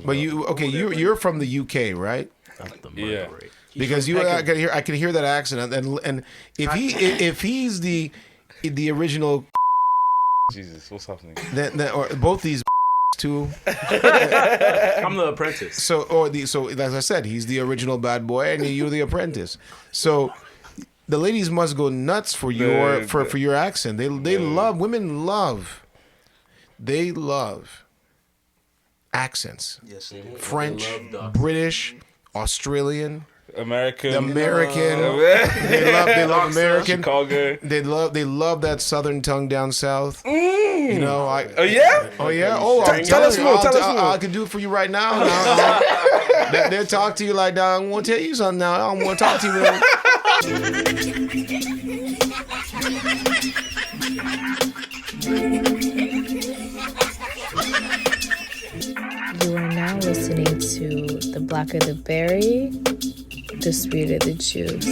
But you're from the UK, right? Yeah. Because I can hear that accent, and if he's the original, Jesus, what's happening? or both these too. I'm the apprentice. So as I said, he's the original bad boy, and you're the apprentice. So the ladies must go nuts for your accent. They love accents. Yes, they do. French, British, Australian. American. They love American. Chicago. They love that southern tongue down south. You know, oh yeah. Tell us more. I can do it for you right now. They'll talk to you like that. I want to tell you something now. I want to talk to you. You are now listening to the BlackerTheBerry, the sweeter the juice.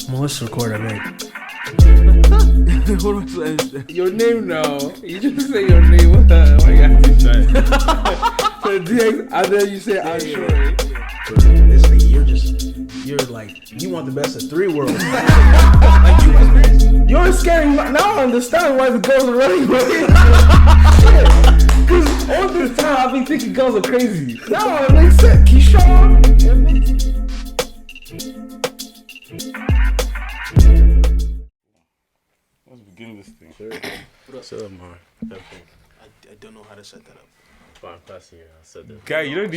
Let's record it, mate. What am I saying? Your name now. You just say your name. What you have to say? So DX, and then you say I'm sure. This nigga, you're like, you want the best of three worlds. Like You're scary. Now I understand why the girls are running away. Because all this time I've been thinking girls are crazy. Now it makes sense. Keyshawn. Let's begin this thing. What's up, Mar? I don't know how to set that up. Fine, pass here. I said that. Guy, you have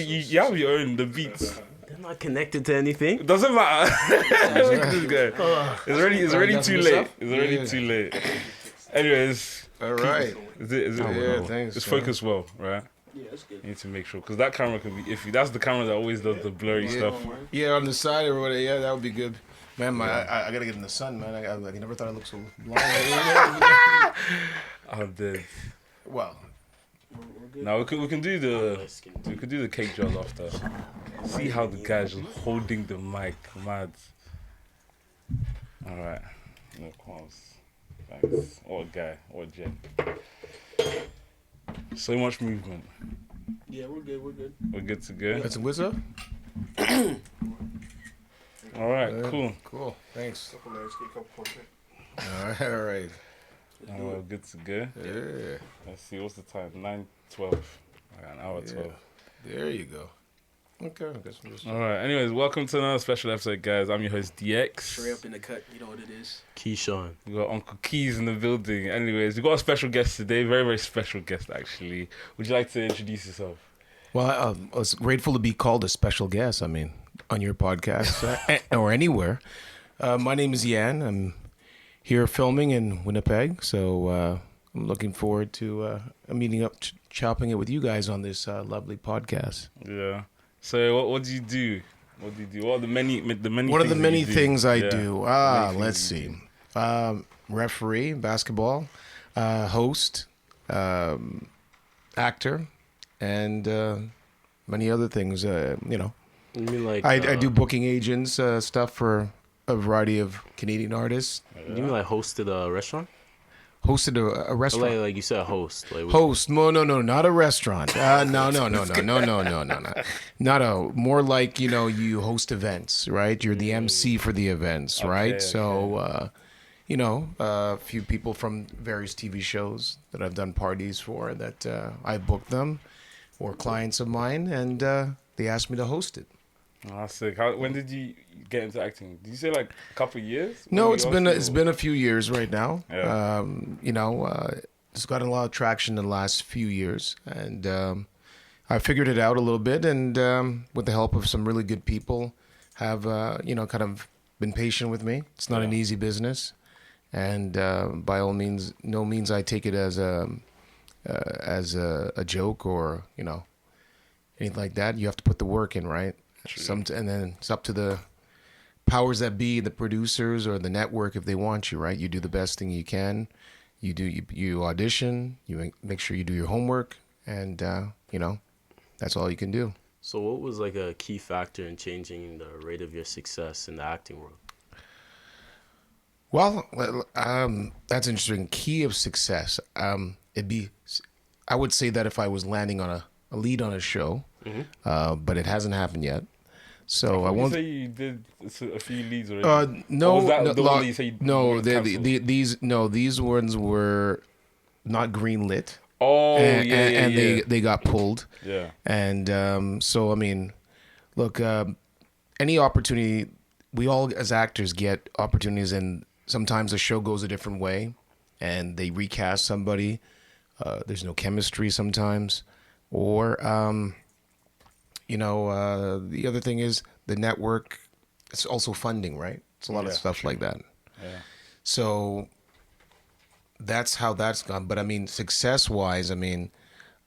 your own the beats. They're not connected to anything. It doesn't matter. Look at this guy. It's already too late. It's already too late. Anyways. All right. Is it? Yeah, thanks. It's focused well, right? Yeah, that's good. You need to make sure because that camera can be iffy. That's the camera that always does the blurry stuff. Yeah, on the side or whatever. Yeah, that would be good. Man, I gotta get in the sun, man. I never thought I looked so blind. I'm dead. Well, now we can do the cake jars after. See how the guy's just holding the mic, mad. All right, no qualms. Thanks. What a guy, what a gen. So much movement. Yeah, we're good. We're good to go. got some whistle? All right, cool. Cool, thanks. Couple layers, get a couple portraits. All right. We're good to go. Yeah. Let's see, what's the time? 9:12. An hour 12. There you go. Okay. All right. Anyways, welcome to another special episode, guys. I'm your host DX. Straight up in the cut, you know what it is. Keyshawn. We got Uncle Keys in the building. Anyways, we got a special guest today. Very, very special guest, actually. Would you like to introduce yourself? Well, I was grateful to be called a special guest. I mean, on your podcast or anywhere. My name is Yan. I'm here filming in Winnipeg, so I'm looking forward to meeting up, chopping it with you guys on this lovely podcast. Yeah. So what do you do? What are the many One of the many things I do. Let's see. Referee, basketball, host, actor, and many other things. You mean like I do booking agents stuff for a variety of Canadian artists. You mean like hosted a restaurant? Hosted a restaurant. Like you said, host. Like, Host? No, not a restaurant. No. Not more like you host events, right? You're the MC for the events, right? Okay. So, a few people from various TV shows that I've done parties for that I booked them, or clients of mine, and they asked me to host it. Oh, sick. When did you get into acting? Did you say like a couple of years? No, it's been a few years right now. Yeah. It's gotten a lot of traction in the last few years, and I figured it out a little bit, and with the help of some really good people, have kind of been patient with me. It's not an easy business, and by all means, no means I take it as a joke or anything like that. You have to put the work in, right? And then it's up to the powers that be, the producers or the network, if they want you, right? You do the best thing you can. You audition. You make sure you do your homework, and that's all you can do. So, what was like a key factor in changing the rate of your success in the acting world? Well, that's interesting. Key of success. I would say that if I was landing on a lead on a show, but it hasn't happened yet. So I You won't. say you did a few leads already. No, Or was that no, the one that you say no. cancelled? These ones were not greenlit, Oh, and yeah. they got pulled. Yeah. And so I mean, look, any opportunity, we all as actors get opportunities, and sometimes the show goes a different way, and they recast somebody. There's no chemistry sometimes, or the other thing is the network. It's also funding, right? It's a lot of stuff like that. Yeah. So that's how that's gone. But I mean, success-wise, I mean,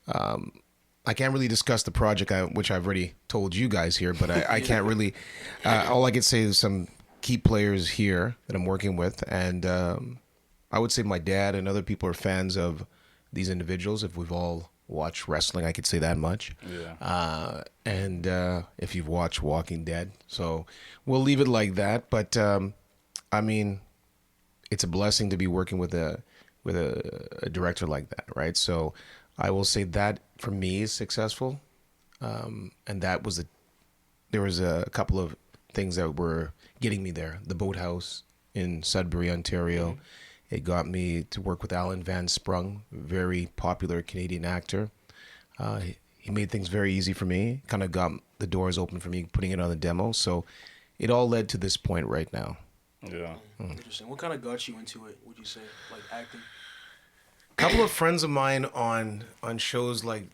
I can't really discuss the project, which I've already told you guys here, but I can't really. All I can say is some key players here that I'm working with, and I would say my dad and other people are fans of these individuals. If we've all watched wrestling, I could say that much. Yeah. And if you've watched Walking Dead, so we'll leave it like that. But I mean, it's a blessing to be working with a director like that, right? So I will say that for me is successful, and that was there was a couple of things that were getting me there. The Boathouse in Sudbury, Ontario. It got me to work with Alan Van Sprung, very popular Canadian actor. He made things very easy for me, kind of got the doors open for me putting it on the demo. So it all led to this point right now. Yeah. Interesting. What kind of got you into it, would you say? Like acting? A couple of friends of mine on shows like,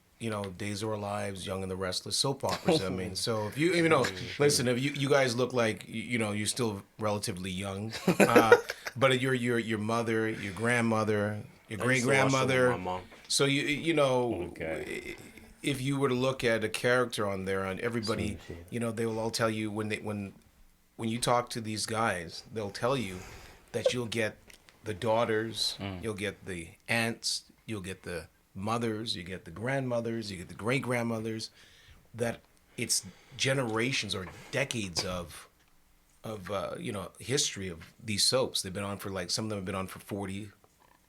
Days of Our Lives, Young and the Restless, soap operas. I mean, so if listen, if you guys look like, you're still relatively young, but your mother, your grandmother, your great grandmother. My mom. So if you were to look at a character on there, on everybody, they will all tell you when you talk to these guys, they'll tell you that you'll get the daughters, you'll get the aunts, you'll get the mothers, you get the grandmothers, you get the great grandmothers. That it's generations or decades of history of these soaps. They've been on for some of them have been on for 40,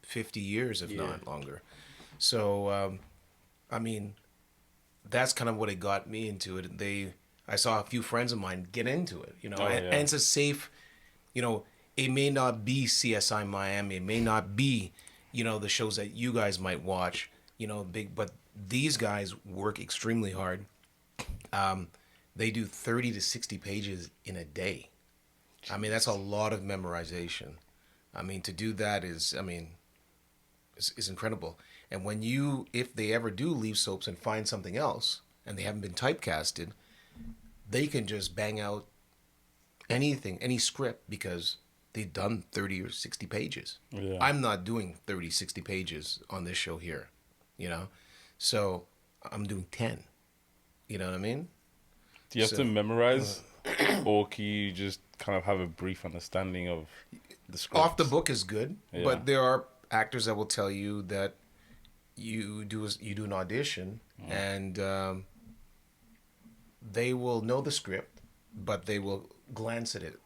50 years, if not longer. So, I mean, that's kind of what it got me into it. I saw a few friends of mine get into it, and it's a safe, it may not be CSI Miami, it may not be, the shows that you guys might watch, but these guys work extremely hard. They do 30 to 60 pages in a day. I mean, that's a lot of memorization. I mean, to do that is incredible. And if they ever do leave soaps and find something else, and they haven't been typecasted, they can just bang out anything, any script, because they've done 30 or 60 pages. Yeah. I'm not doing 30, 60 pages on this show here, So I'm doing 10. You know what I mean? Do you have to memorize, or can you just kind of have a brief understanding of the script? Off the book is good, but there are actors that will tell you that you do an audition, and they will know the script, but they will glance at it.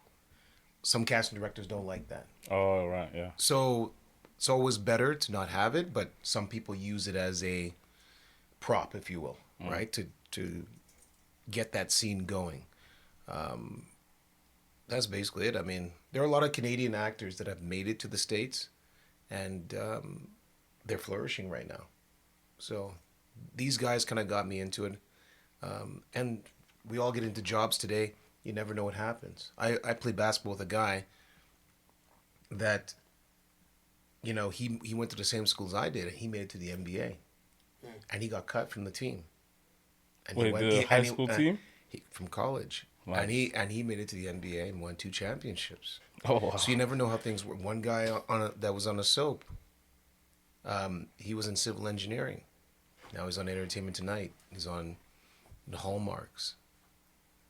Some casting directors don't like that. Oh, right, yeah. So it's always better to not have it, but some people use it as a prop, if you will, right? To get that scene going. That's basically it. I mean, there are a lot of Canadian actors that have made it to the States, and they're flourishing right now. So these guys kind of got me into it. And we all get into jobs today. You never know what happens. I played basketball with a guy that, he went to the same school as I did, and he made it to the NBA. And he got cut from the team. And the high school team? From college. Nice. And he made it to the NBA and won 2 championships. Oh, wow. So you never know how things work. One guy that was on a soap, he was in civil engineering. Now he's on Entertainment Tonight. He's on the Hallmarks.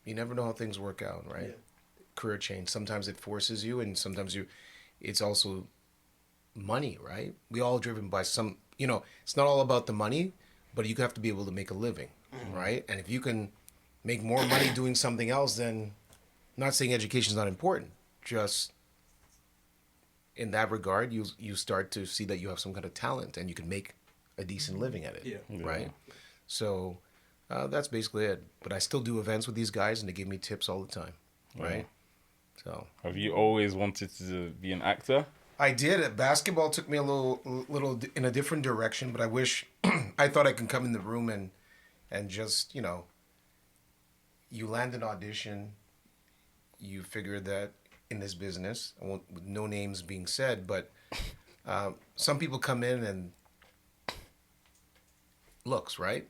You never know how things work out, right? Yeah. Career change. Sometimes it forces you, and sometimes it's also money, right? We all driven by some, it's not all about the money, but you have to be able to make a living, right? And if you can make more money doing something else, then I'm not saying education is not important. Just in that regard, you start to see that you have some kind of talent, and you can make a decent living at it. Yeah. Right. So that's basically it. But I still do events with these guys, and they give me tips all the time. Right. So. Have you always wanted to be an actor? I did. Basketball took me a little in a different direction, but I wish I thought I could come in the room and just, you land an audition, you figure that in this business, with no names being said, but some people come in and looks, right?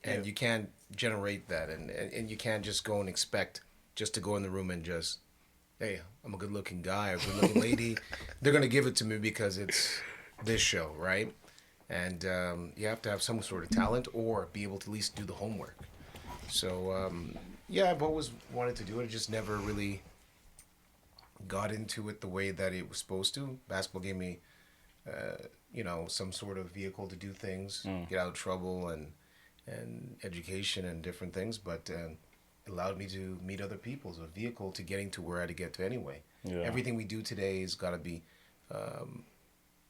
And you can't generate that, and you can't just go and expect just to go in the room and just, hey, I'm a good-looking guy or a good-looking lady. They're going to give it to me because it's this show, right? And you have to have some sort of talent or be able to at least do the homework. So, I've always wanted to do it. I just never really got into it the way that it was supposed to. Basketball gave me, some sort of vehicle to do things, get out of trouble, and education and different things. But allowed me to meet other people as a vehicle to getting to where I had to get to anyway. Yeah. Everything we do today has got to be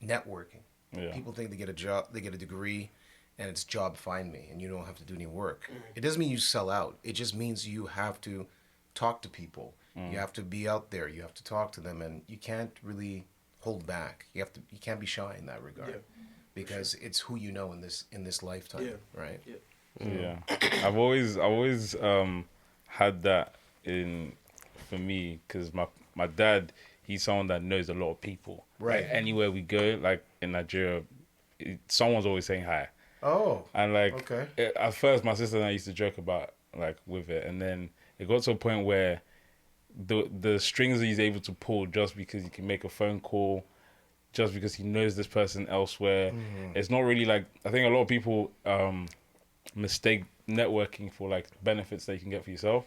networking. Yeah. People think they get a job, they get a degree, and it's job find me, and you don't have to do any work. It doesn't mean you sell out. It just means you have to talk to people. You have to be out there. You have to talk to them, and you can't really hold back. You can't be shy in that regard, because it's who you know in this lifetime, right? Yeah. I've always had that for me, because my dad, he's someone that knows a lot of people. Right. Like, anywhere we go, like in Nigeria, someone's always saying hi. Oh. And okay. At first, my sister and I used to joke about with it, and then it got to a point where the strings he's able to pull just because he can make a phone call, just because he knows this person elsewhere. It's not really I think a lot of people mistake networking for benefits that you can get for yourself,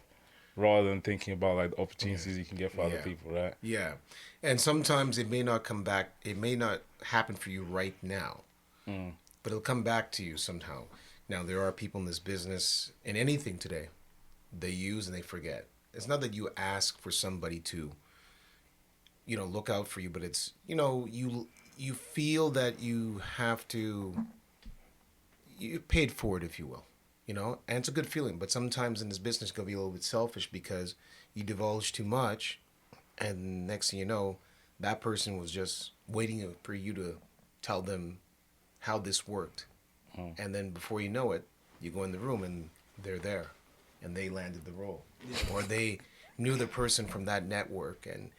rather than thinking about the opportunities you can get for other people, right? Yeah. And sometimes it may not come back, it may not happen for you right now, but it'll come back to you somehow. Now, there are people in this business, in anything today, they use and they forget. It's not that you ask for somebody to, look out for you, but it's, you feel that you have to, you paid for it, if you will, and it's a good feeling. But sometimes in this business, you can be a little bit selfish because you divulge too much, and next thing you know, that person was just waiting for you to tell them how this worked. And then before you know it, you go in the room and they're there, and they landed the role, or they knew the person from that network, and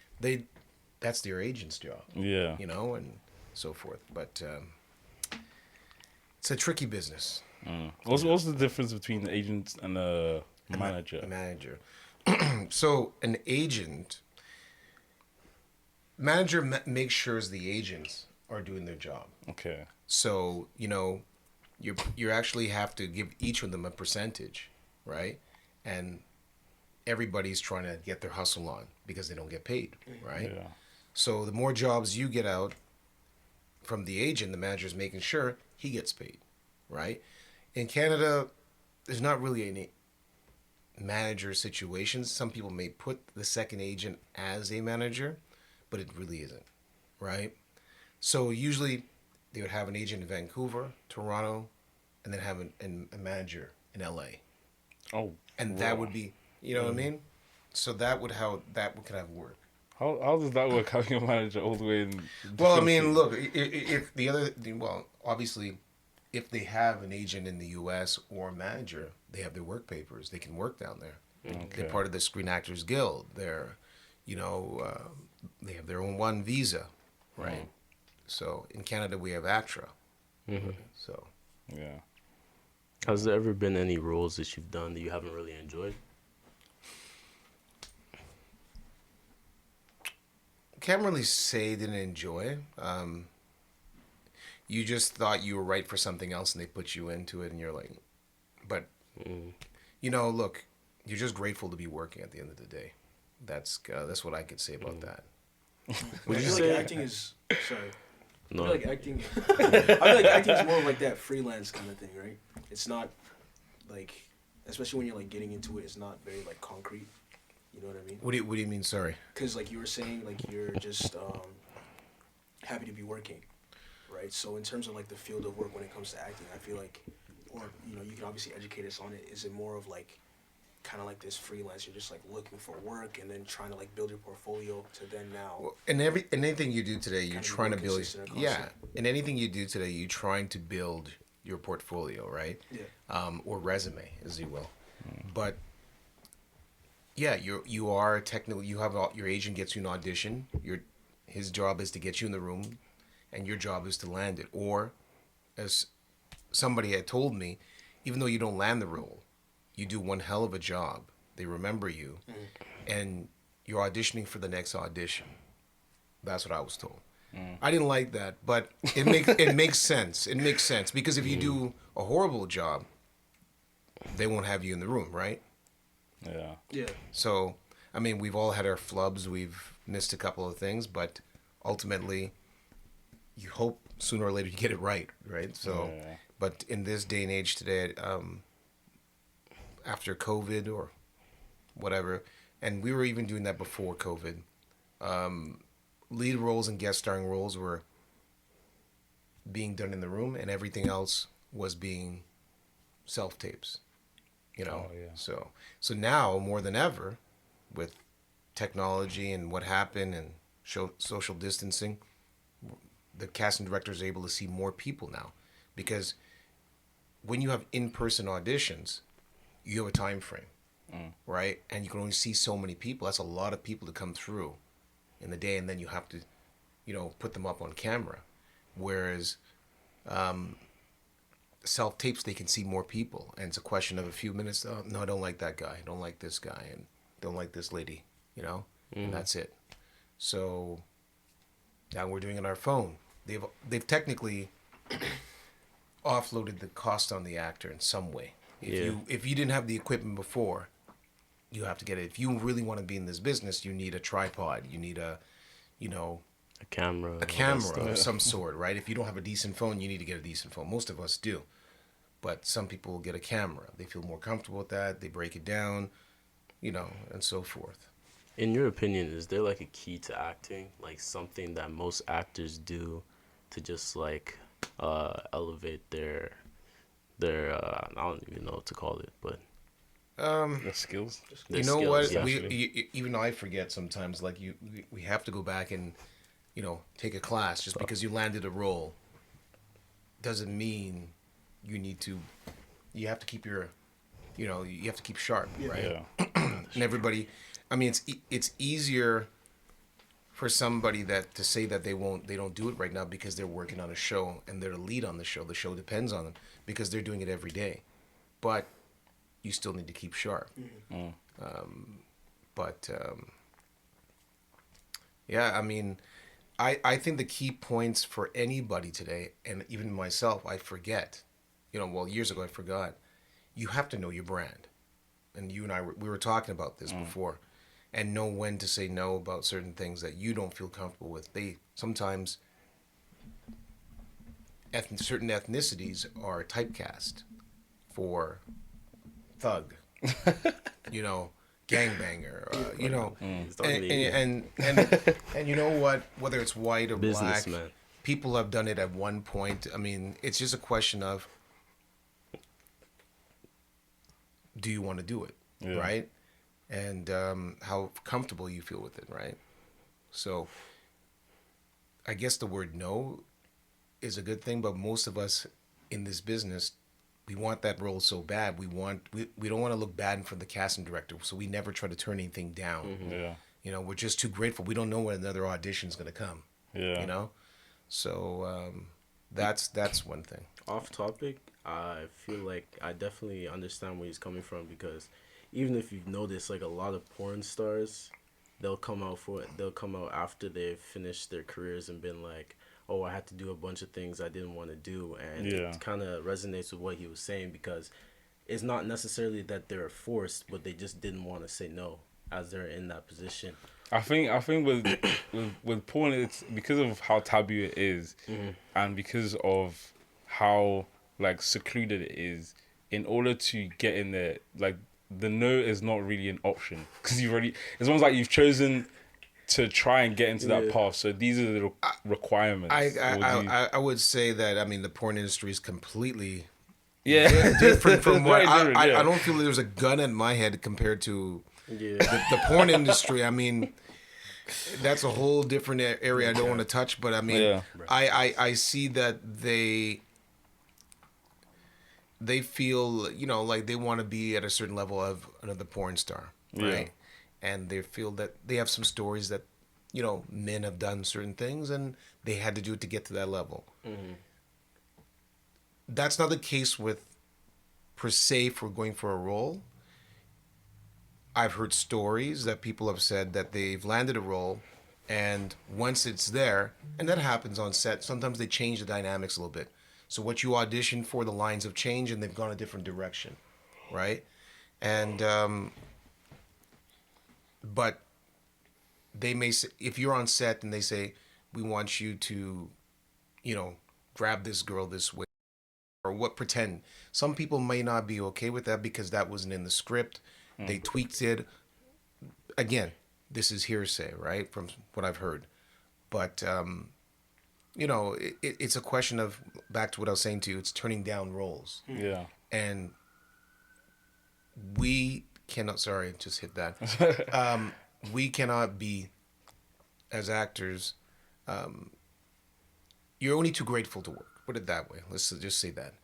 that's their agent's job, and so forth. But it's a tricky business. What's the difference between the agent and a manager? A manager. So an manager makes sure the agents are doing their job. Okay. So, you actually have to give each of them a percentage, right? And everybody's trying to get their hustle on because they don't get paid, right? Yeah. So the more jobs you get out from the agent, the manager's making sure he gets paid, right? In Canada, there's not really any manager situations. Some people may put the second agent as a manager, but it really isn't, right? So usually they would have an agent in Vancouver, Toronto, and then have a manager in LA. Oh, and that would be, what I mean? So that would kind of work. How does that work? Having a manager all the way in? Well, I mean, look, if obviously, if they have an agent in the U.S. or a manager, they have their work papers. They can work down there. Okay. They're part of the Screen Actors Guild. They're, they have their own visa, right? So in Canada, we have ACTRA. So. Yeah. Has there ever been any roles that you've done that you haven't really enjoyed? Can't really say didn't enjoy. You just thought you were right for something else, and they put you into it, and you're like, but look, you're just grateful to be working at the end of the day. That's what I could say about that. Would you say acting is sorry? No. I feel like acting is more of that freelance kind of thing, right? It's not especially when you're getting into it, it's not very concrete. You know what I mean? What do you mean? Sorry. Because you were saying you're just happy to be working, right? So in terms of like the field of work when it comes to acting, I feel like, or you know, you can obviously educate us on it. Is it more of like kind of like this freelance? You're just like looking for work and then trying to like build your portfolio to then now. Well, in anything you do today, you're Kind of trying to more build. consistent and Yeah, constant. in anything you do today, you're trying to build your portfolio, right? Yeah. Or resume, as you will. But yeah, you are technically, you have your agent gets you an audition. His job is to get you in the room, and your job is to land it. Or, as somebody had told me, even though you don't land the role, you do one hell of a job. They remember you, and you're auditioning for the next audition. That's what I was told. I didn't like that, but it makes sense. It makes sense because if you do a horrible job, they won't have you in the room, right? Yeah. Yeah. So, I mean, we've all had our flubs. We've missed a couple of things, but ultimately, you hope sooner or later you get it right, right? So, Yeah. but in this day and age today, after COVID or whatever, and we were even doing that before COVID, lead roles and guest starring roles were being done in the room, and everything else was being self tapes. You know, Oh, yeah. so now more than ever, with technology and what happened and social distancing, the casting directors are able to see more people now, because when you have in-person auditions, you have a time frame, right? And you can only see so many people. That's a lot of people to come through in the day, and then you have to, put them up on camera. Whereas self tapes, they can see more people, and it's a question of a few minutes. Oh, no, I don't like that guy. I don't like this guy, and don't like this lady. And that's it. So now we're doing it on our phone. They've technically offloaded the cost on the actor in some way. If you didn't have the equipment before, you have to get it. If you really want to be in this business, you need a tripod. You need a camera. a camera of some sort, right? If you don't have a decent phone, you need to get a decent phone. Most of us do. But some people get a camera. They feel more comfortable with that. They break it down, and so forth. In your opinion, is there like a key to acting, like something that most actors do to just like elevate their I don't even know what to call it, but The skills. their You know skills, what? yeah. Even I forget sometimes. Like we have to go back and take a class. Just because you landed a role doesn't mean you need to. You have to keep your, you have to keep sharp, right? Yeah. And everybody, I mean, it's easier for somebody to say that they don't do it right now because they're working on a show and they're the lead on the show. The show depends on them because they're doing it every day, but you still need to keep sharp. Yeah, I mean, I think the key points for anybody today, and even myself, I forget. Years ago I forgot. You have to know your brand, and you and I we were talking about this before, and know when to say no about certain things that you don't feel comfortable with. They sometimes certain ethnicities are typecast for thug, gangbanger, It's talking to you. and you know what? Whether it's white or black, Businessman. people have done it at one point. I mean, it's just a question of, do you want to do it, right? And how comfortable you feel with it, right? So I guess the word no is a good thing, but most of us in this business, we want that role so bad. We don't want to look bad in front of the casting director, so we never try to turn anything down. Yeah. We're just too grateful. We don't know when another audition's going to come. Yeah. So that's one thing. Off topic, I feel like I definitely understand where he's coming from, because even if you've noticed, like a lot of porn stars, they'll come out after they've finished their careers and been like, oh, I had to do a bunch of things I didn't want to do, and it kind of resonates with what he was saying, because it's not necessarily that they're forced, but they just didn't want to say no as they're in that position. I think with porn, it's because of how taboo it is, and because of how like secluded it is. In order to get in there, like the no is not really an option, because it's almost like you've chosen to try and get into that Yeah. path? So these are the requirements. I would say that, I mean, the porn industry is completely yeah, different from what Very different, yeah. I don't feel there's a gun in my head compared to Yeah. the porn industry. I mean, that's a whole different area I don't want to touch, but I mean, Yeah. I see that they feel, you know, like they want to be at a certain level of another porn star, right? And they feel that they have some stories that, you know, men have done certain things and they had to do it to get to that level. That's not the case with, per se, for going for a role. I've heard stories that people have said that they've landed a role, and once it's there, and that happens on set, sometimes they change the dynamics a little bit. So what you audition for, the lines have changed and they've gone a different direction, right? And but they may say, if you're on set and they say, we want you to, you know, grab this girl this way, or what, pretend. Some people may not be okay with that because that wasn't in the script. They tweaked it. Again, this is hearsay, right? From what I've heard. But, you know, it's a question of, back to what I was saying to you, it's turning down roles. Yeah. And we cannot, sorry, just hit that. We cannot be, as actors, you're only too grateful to work. Put it that way. Let's just say that.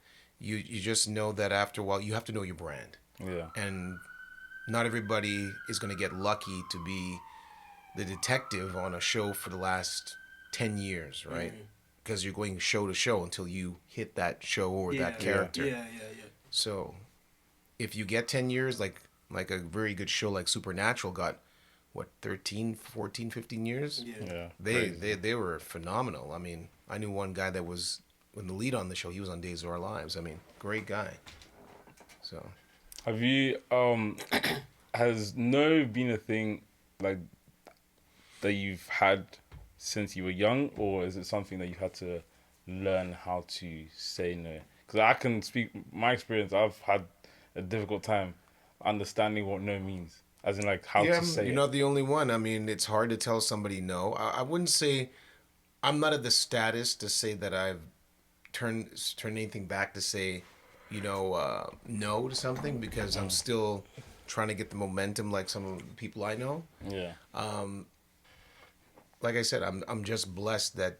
You just know that after a while, you have to know your brand. Yeah. And not everybody is going to get lucky to be the detective on a show for the last 10 years, right? Because you're going show to show until you hit that show or that character. Yeah. So if you get 10 years, like a very good show like Supernatural got, what, 13, 14, 15 years? Yeah. They were phenomenal. I mean, I knew one guy that was, when the lead on the show, he was on Days of Our Lives. I mean, great guy. So... Have you has no been a thing like that you've had since you were young, or is it something that you had to learn how to say no? Because I can speak my experience. I've had a difficult time understanding what no means, as in like how to say you're it. not the only one. I mean, it's hard to tell somebody no. I wouldn't say, I'm not at the status to say that I've turned anything back to say, you know, no to something, because I'm still trying to get the momentum like some of the people I know. Yeah. Like I said, I'm just blessed that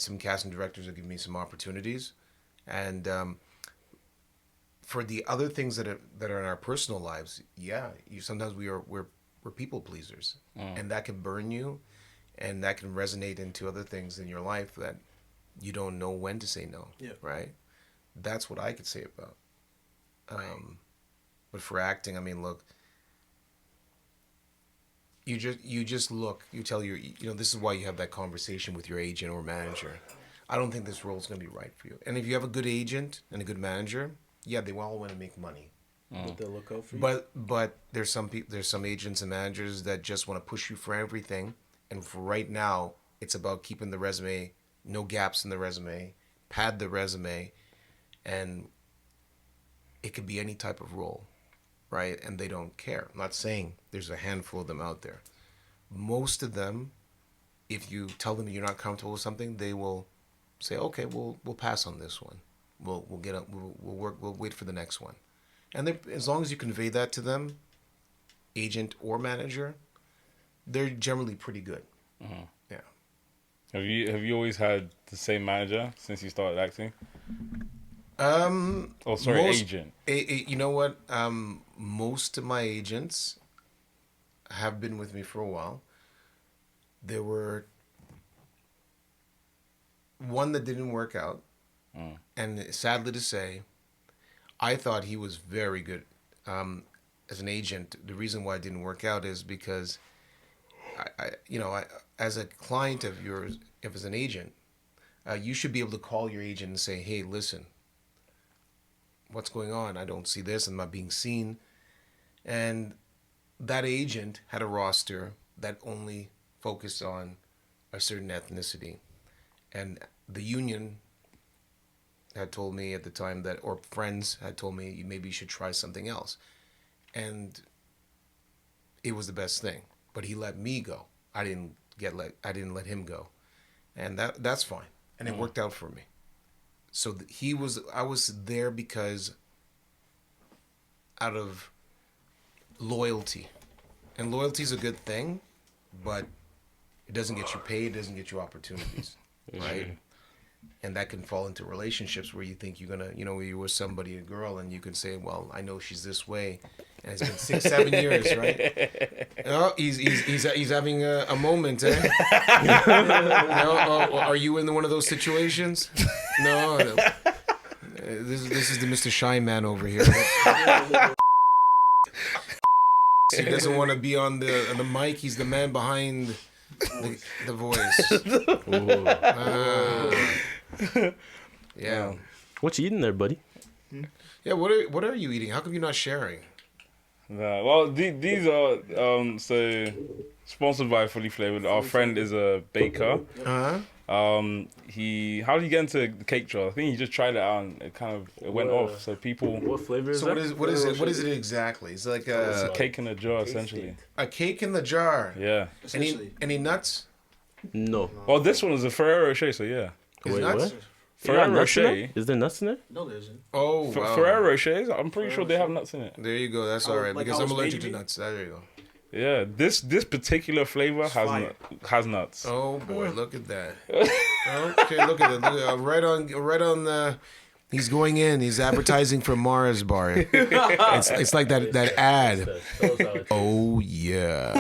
some casting directors have given me some opportunities, and for the other things that are in our personal lives, sometimes we're people pleasers, and that can burn you, and that can resonate into other things in your life that you don't know when to say no. Yeah. Right. That's what I could say about. But for acting, I mean, look, you just look, you tell this is why you have that conversation with your agent or manager. I don't think this role is going to be right for you. And if you have a good agent and a good manager, yeah, they all want to make money. But they'll look out for you. But there's some agents and managers that just want to push you for everything. And for right now, it's about keeping the resume, no gaps in the resume, pad the resume, and it could be any type of role, right? And they don't care. I'm not saying there's a handful of them out there. Most of them, if you tell them you're not comfortable with something, they will say, okay, we'll pass on this one. We'll wait for the next one. And as long as you convey that to them, agent or manager, they're generally pretty good. Mm-hmm. Yeah. Have you always had the same manager since you started acting? Agent. You know what? Most of my agents have been with me for a while. There were one that didn't work out, and sadly to say, I thought he was very good as an agent. The reason why it didn't work out is because I as a client of yours, if as an agent, you should be able to call your agent and say, hey, listen, what's going on? I don't see this. I'm not being seen. And that agent had a roster that only focused on a certain ethnicity. And the union had told me at the time that, or friends had told me, maybe you should try something else. And it was the best thing. But he let me go. I didn't let him go, and that's fine, and it worked out for me. So I was there because out of loyalty, and loyalty is a good thing, but it doesn't get you paid, it doesn't get you opportunities, right? And that can fall into relationships where you think you're gonna, where you're with somebody, a girl, and you can say, well, I know she's this way, and it's been 6, 7 years, right? Oh, he's having a moment, eh? Are you in one of those situations? No. This is the Mr. Shy Man over here. He doesn't want to be on the mic. He's the man behind the voice. Yeah. What you eating there, buddy? Yeah. What are you eating? How come you're not sharing? Nah, well, these are so sponsored by Fully Flavored. Our friend is a baker. How did he get into the cake jar? I think he just tried it out and it went off. So people. What flavor is So that? what is it exactly? It's like It's a cake in a jar, essentially. a cake in the jar. Yeah. Any nuts? No. Well, this one is a Ferrero Rocher, so yeah. Is Wait, nuts? what? Ferrero nuts in Rocher. there? Is there nuts in there? No, there isn't. Oh, wow. Ferrero Rochers, I'm pretty sure they have nuts in it. There you go. That's all right. like Because how I'm it's allergic made to to be? nuts. There you go. Yeah, this particular flavor fire. has nuts. Oh boy, look at that. Okay, look at it. Right on the. He's going in. He's advertising for Mars Bar. It's like that ad. Oh yeah.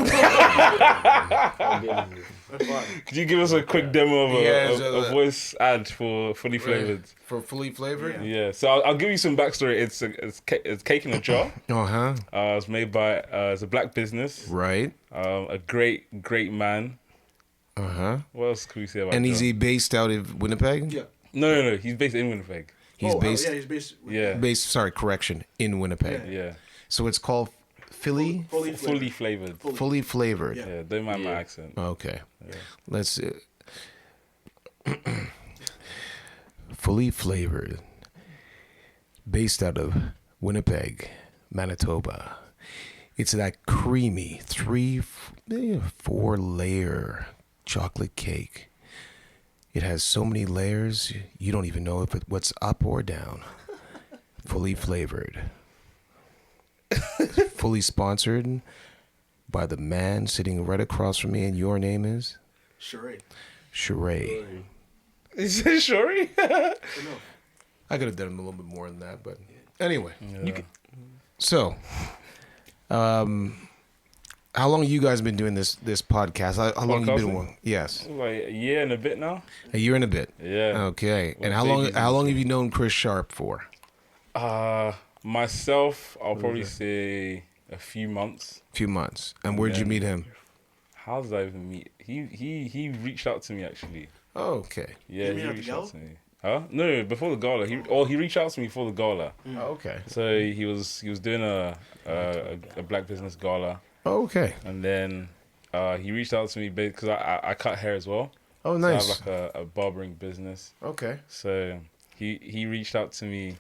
Could you give us a quick demo of a voice ad for Fully Flavored? For Fully Flavored. Yeah. So I'll give you some backstory. It's cake in a jar. It's made by it's a black business. Right. A great man. What else can we say about? And is John? he based out of Winnipeg? Yeah. No. He's based in Winnipeg. He's based. Yeah, he's based. Yeah. Sorry, correction. In Winnipeg. Yeah. So it's called Fully Fully flavored. Fully Flavored. Yeah. Don't mind my accent. Okay. Let's see. Fully Flavored. Based out of Winnipeg, Manitoba. It's that creamy 3-4 layer chocolate cake. It has so many layers, you don't even know what's up or down. Fully Flavored. Fully sponsored by the man sitting right across from me, and your name is? Sharpe. Sharpe. Is it Shori? I could have done a little bit more than that, but anyway. Yeah. So, how long have you guys been doing this podcast? How long have you been one? Yes, Like a year and a bit now. a year and a bit. Yeah. Okay. Well, And how long have you known Chris Sharpe for? Myself, I'll probably say a few months. A few months. And where did you meet him? How did I even meet? He reached out to me actually. Oh, okay. Yeah, mean he at the reached out gala? to me. Huh? No, before the gala. He reached out to me before the gala. Oh, okay. So he was doing a black business gala, Oh, okay. and then he reached out to me because I cut hair as well. Oh, So nice. I have like a barbering business. Okay. So he reached out to me.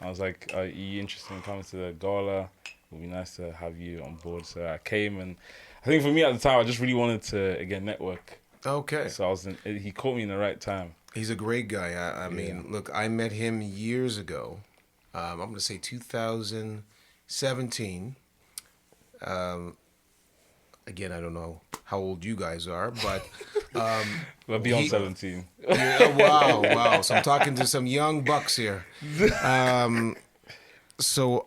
I was like, are you interested in coming to the gala? It would be nice to have you on board. So I came, and I think for me at the time, I just really wanted to, again, network. Okay. So he caught me in the right time. He's a great guy. I mean, look, I met him years ago. I'm going to say 2017. Again, I don't know how old you guys are, but We're beyond 17. wow. So I'm talking to some young bucks here. So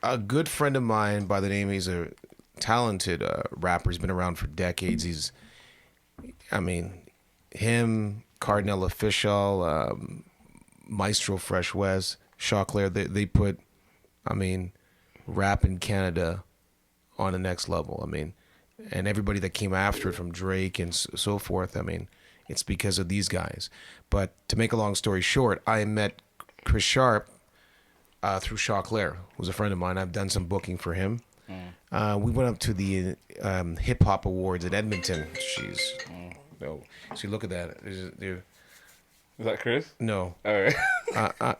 a good friend of mine by the name, he's a talented rapper. He's been around for decades. Him, Cardinal Official, Maestro Fresh West, Choclair, they put, rap in Canada on the next level. And everybody that came after it, from Drake and so forth, it's because of these guys. But to make a long story short, I met Chris Sharpe through Choclair, who's a friend of mine. I've done some booking for him. We went up to the Hip Hop Awards in Edmonton. Jeez. No. See, look at that. Is that Chris? No. All right.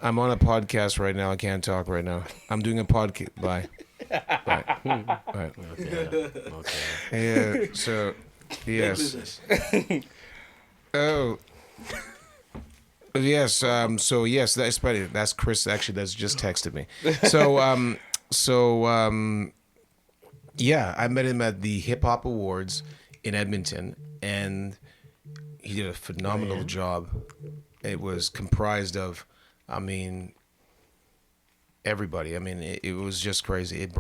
I'm on a podcast right now. I can't talk right now. I'm doing a podcast. Bye. Bye. Okay. Yeah. So Big Yes. business. Oh. Yes. So yes, that's funny. That's Chris. Actually, that's just texted me. So yeah, I met him at the Hip Hop Awards in Edmonton, and he did a phenomenal job. It was comprised of, I mean, everybody. I mean, it was just crazy. It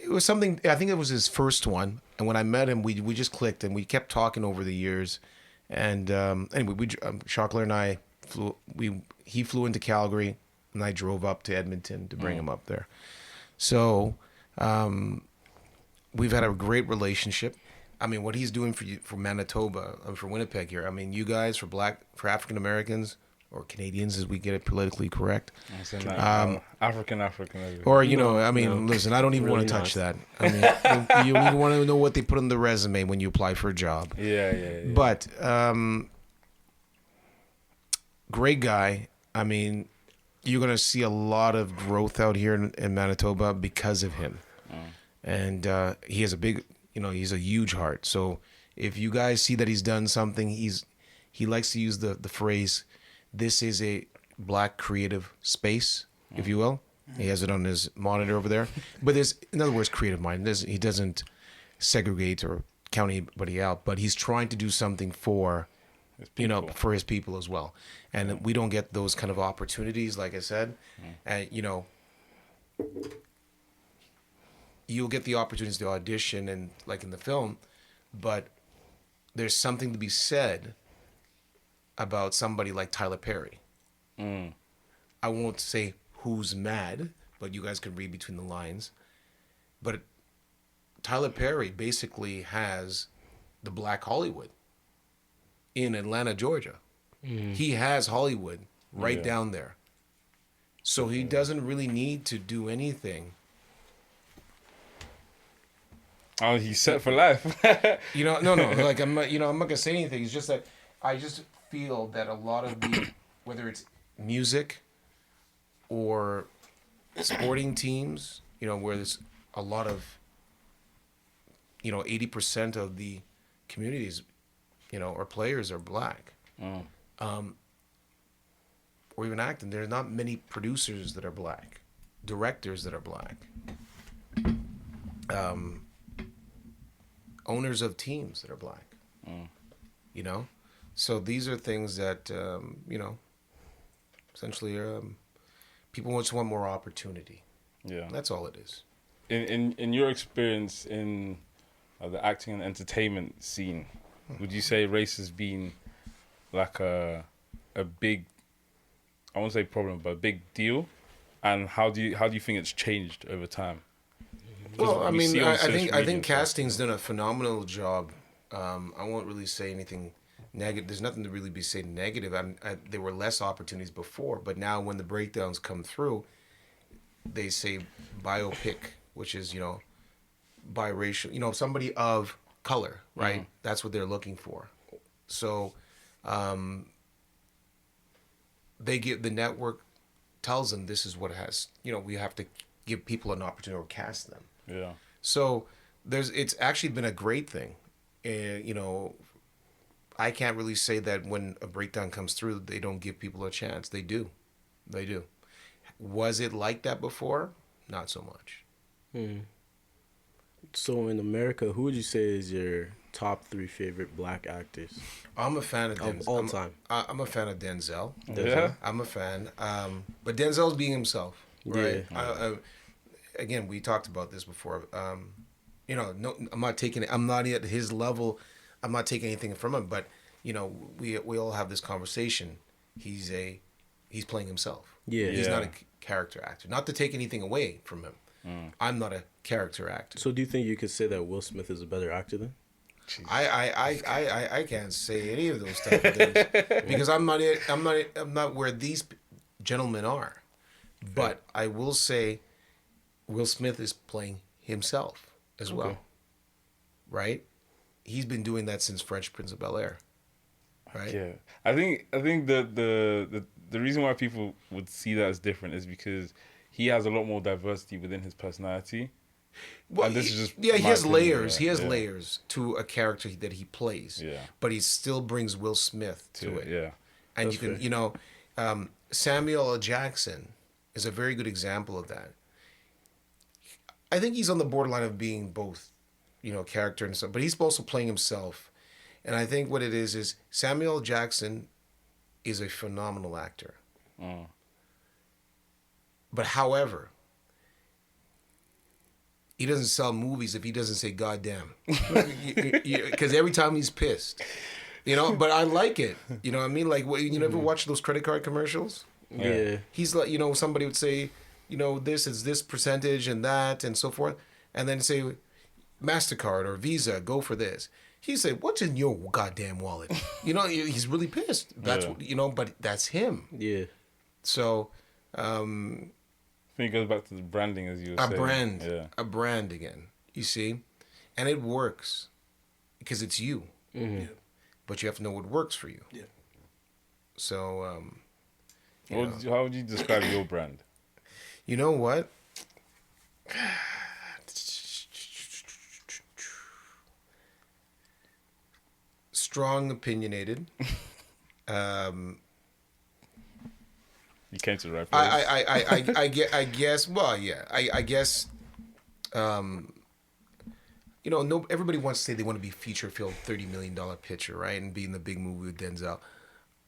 was something. I think it was his first one, and when I met him, we just clicked, and we kept talking over the years. And anyway, Chocolate and I flew. He flew into Calgary, and I drove up to Edmonton to bring him up there. So we've had a great relationship. I mean, what he's doing for Manitoba, for Winnipeg here. I mean, you guys for African Americans or Canadians, as we get it politically correct. African. Or, I mean, listen, I don't even want to touch that. I mean, you want to know what they put on the resume when you apply for a job. Yeah. But, great guy. I mean, you're going to see a lot of growth out here in Manitoba because of him. And he has he's a huge heart. So if you guys see that he's done something, he likes to use the phrase, this is a Black creative space, if you will. He has it on his monitor over there. But in other words, creative mind. He doesn't segregate or count anybody out, but he's trying to do something for for his people as well. And we don't get those kind of opportunities, like I said. And you'll get the opportunities to audition and like in the film, but there's something to be said about somebody like Tyler Perry. I won't say who's mad, but you guys can read between the lines. But Tyler Perry basically has the Black Hollywood in Atlanta, Georgia. He has Hollywood right down there. So he doesn't really need to do anything. Oh, he's set for life. No. Like I'm not gonna say anything. It's just that I just feel that a lot of whether it's music or sporting teams, where there's a lot of, 80% of the communities, or players are Black. Or even acting. There's not many producers that are Black, directors that are Black. Owners of teams that are Black, so these are things that essentially people just want more opportunity. Yeah, that's all it is. In your experience in the acting and entertainment scene, would you say race has been like a big, I won't say problem, but a big deal? And how do you think it's changed over time? Well, I mean, I think casting's done a phenomenal job. I won't really say anything negative. There's nothing to really be said negative. There were less opportunities before, but now when the breakdowns come through, they say biopic, which is biracial, somebody of color, right? Mm-hmm. That's what they're looking for. So, the network tells them this is what it has. We have to give people an opportunity to cast them. Yeah. So it's actually been a great thing. I can't really say that when a breakdown comes through, they don't give people a chance. They do. Was it like that before? Not so much. So in America, who would you say is your top 3 favorite Black actors? I'm a fan of Denzel. All time. I'm a fan of Denzel. Yeah. I'm a fan. But Denzel's being himself, right? Yeah. Again, we talked about this before. No, I'm not at his level. I'm not taking anything from him, but we all have this conversation. He's playing himself. Yeah. He's not a character actor. Not to take anything away from him. I'm not a character actor. So do you think you could say that Will Smith is a better actor then? I can't say any of those type of things because I'm not where these gentlemen are. But I will say Will Smith is playing himself as well. Right? He's been doing that since Fresh Prince of Bel-Air. Right? Yeah. I think the reason why people would see that as different is because he has a lot more diversity within his personality. Well, And this is just he my has opinion, layers. yeah, He has yeah. layers to a character that he plays. Yeah. But he still brings Will Smith to it. Yeah. And That's you can, fair. Samuel L. Jackson is a very good example of that. I think he's on the borderline of being both, character and stuff, but he's also playing himself. And I think what it is Samuel L. Jackson is a phenomenal actor. Mm. But however, he doesn't sell movies if he doesn't say "goddamn," because every time he's pissed, But I like it. You know what I mean? Like, you never watch those credit card commercials? Yeah. He's like, somebody would say, this is this percentage and that and so forth, and then say, MasterCard or Visa, go for this. He said, "What's in your goddamn wallet?" He's really pissed. That's but that's him. Yeah. So. I think it goes back to the branding, as you were saying. A brand again, you see, and it works because it's you, Mm-hmm. but you have to know what works for you. Yeah. So, How would you describe your brand? you know what? Strong, opinionated. You came to the right place. I guess. Well, yeah. I guess. No. Everybody wants to say they want to be feature film, $30 million picture, right, and be in the big movie with Denzel.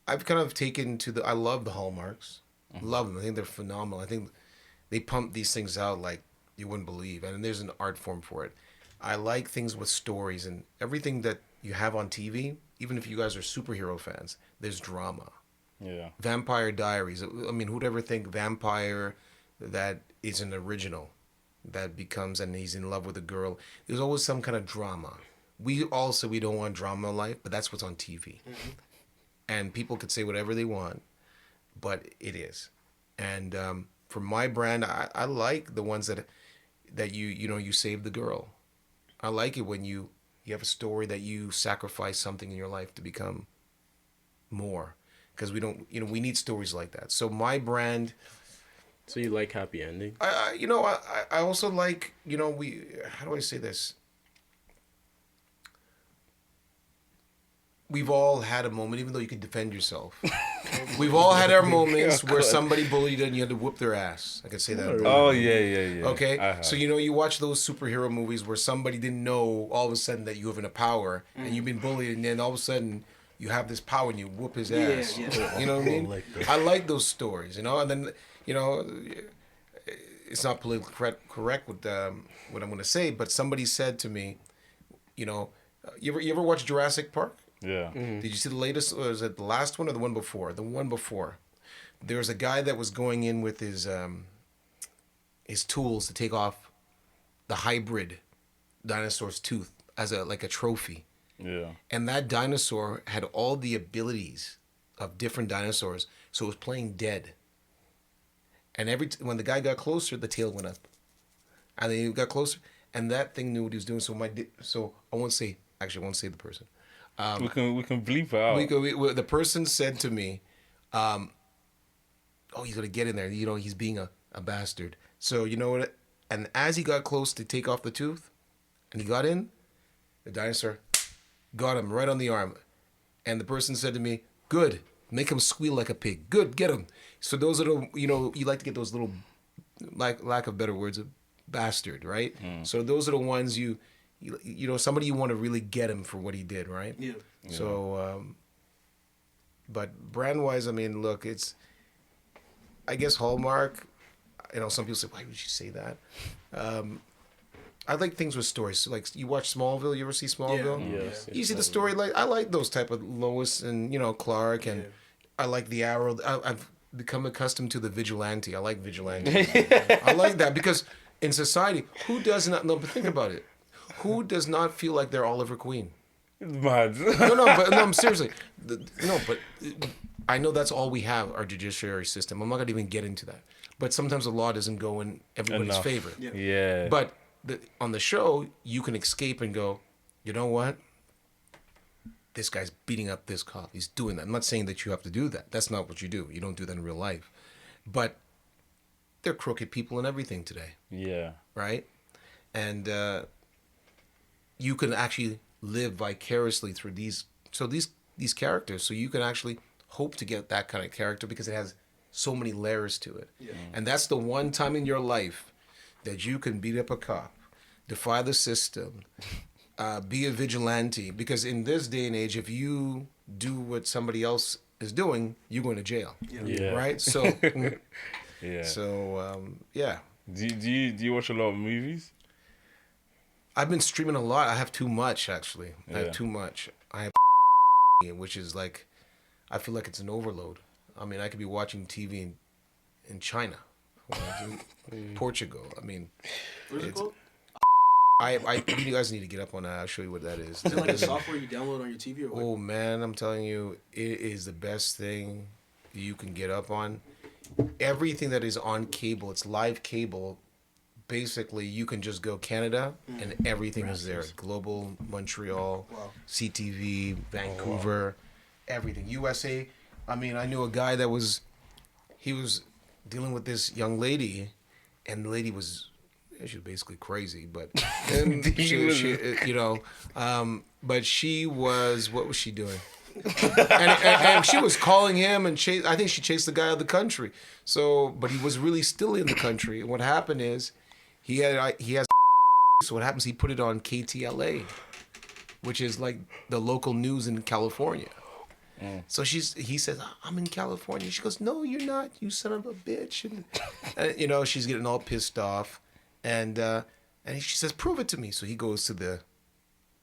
I've kind of taken to I love the Hallmarks. Love them. I think they're phenomenal. I think they pump these things out like you wouldn't believe, and there's an art form for it. I like things with stories and everything that you have on TV. Even if you guys are superhero fans, there's drama. Yeah. Vampire Diaries. I mean, who'd ever think vampire that is an original that becomes and he's in love with a girl? There's always some kind of drama. We all say we don't want drama in life, but that's what's on TV. Mm-hmm. And people could say whatever they want, but it is. And for my brand, I like the ones that you save the girl. I like it when you have a story that you sacrifice something in your life to become more. Because we don't, we need stories like that. So my brand. So you like happy ending? I also like, how do I say this? We've all had a moment, even though you can defend yourself. We've all had our moments where somebody bullied you and you had to whoop their ass. I could say that. Oh, yeah. Okay? So, you watch those superhero movies where somebody didn't know all of a sudden that you have a power and you've been bullied and then all of a sudden you have this power and you whoop his ass. Yeah. You know what I mean? I like those stories, and then, it's not politically correct with what I'm going to say, but somebody said to me, you ever watch Jurassic Park? Yeah. Mm-hmm. Did you see the latest, or is it the last one or the one before? The one before. There was a guy that was going in with his tools to take off the hybrid dinosaur's tooth as a trophy. Yeah. And that dinosaur had all the abilities of different dinosaurs, so it was playing dead. And when the guy got closer, the tail went up. And then he got closer, and that thing knew what he was doing. So I won't say the person. We can bleep it out. The person said to me, he's gonna get in there. He's being a bastard. So you know what? And as he got close to take off the tooth, and he got in, the dinosaur got him right on the arm. And the person said to me, "Good, make him squeal like a pig. Good, get him." So those little, you like to get those little, lack of better words, bastard, right? So those are the ones somebody you want to really get him for what he did, right? Yeah. So, but brand-wise, I mean, look, it's, I guess Hallmark, some people say, why would you say that? I like things with stories. So, like, you watch Smallville, you ever see Smallville? Yeah. Yes. You see the story, I like those type of Lois and, Clark, and I like the Arrow. I've become accustomed to the vigilante. I like vigilante. I like that because in society, who does not, no, but think about it. Who does not feel like they're Oliver Queen? It's mad. No, seriously. But I know that's all we have, our judiciary system. I'm not going to even get into that. But sometimes the law doesn't go in everybody's favor. Yeah. But on the show, you can escape and go, you know what? This guy's beating up this cop. He's doing that. I'm not saying that you have to do that. That's not what you do. You don't do that in real life. But they're crooked people and everything today. Yeah. Right? and you can actually live vicariously through these characters. So you can actually hope to get that kind of character because it has so many layers to it. Yeah. And that's the one time in your life that you can beat up a cop, defy the system, be a vigilante. Because in this day and age, if you do what somebody else is doing, you're going to jail. Yeah. Right? So, Yeah. yeah. Do you watch a lot of movies? I've been streaming a lot. I have too much, actually. I Yeah. have too much. I have which is like, I feel like it's an overload. I mean, I could be watching TV in China, Portugal. I mean, What is it called? you guys need to get up on that. I'll show you what that is. Is it like a software you download on your TV or what? Oh man, I'm telling you, it is the best thing you can get up on. Everything that is on cable, it's live cable. Basically, you can just go Canada and everything is there. Global, Montreal, Wow. CTV, Vancouver, everything. USA. I mean, I knew a guy that was dealing with this young lady, and the lady was basically crazy, but but she was, what was she doing? and she was calling him and I think she chased the guy out of the country. So, but he was really still in the country. And what happened is he has so what happens, he put it on KTLA, which is like the local news in California. So he says, I'm in California. She goes, no, you're not, you son of a bitch. And she's getting all pissed off. And she says, prove it to me. So he goes to the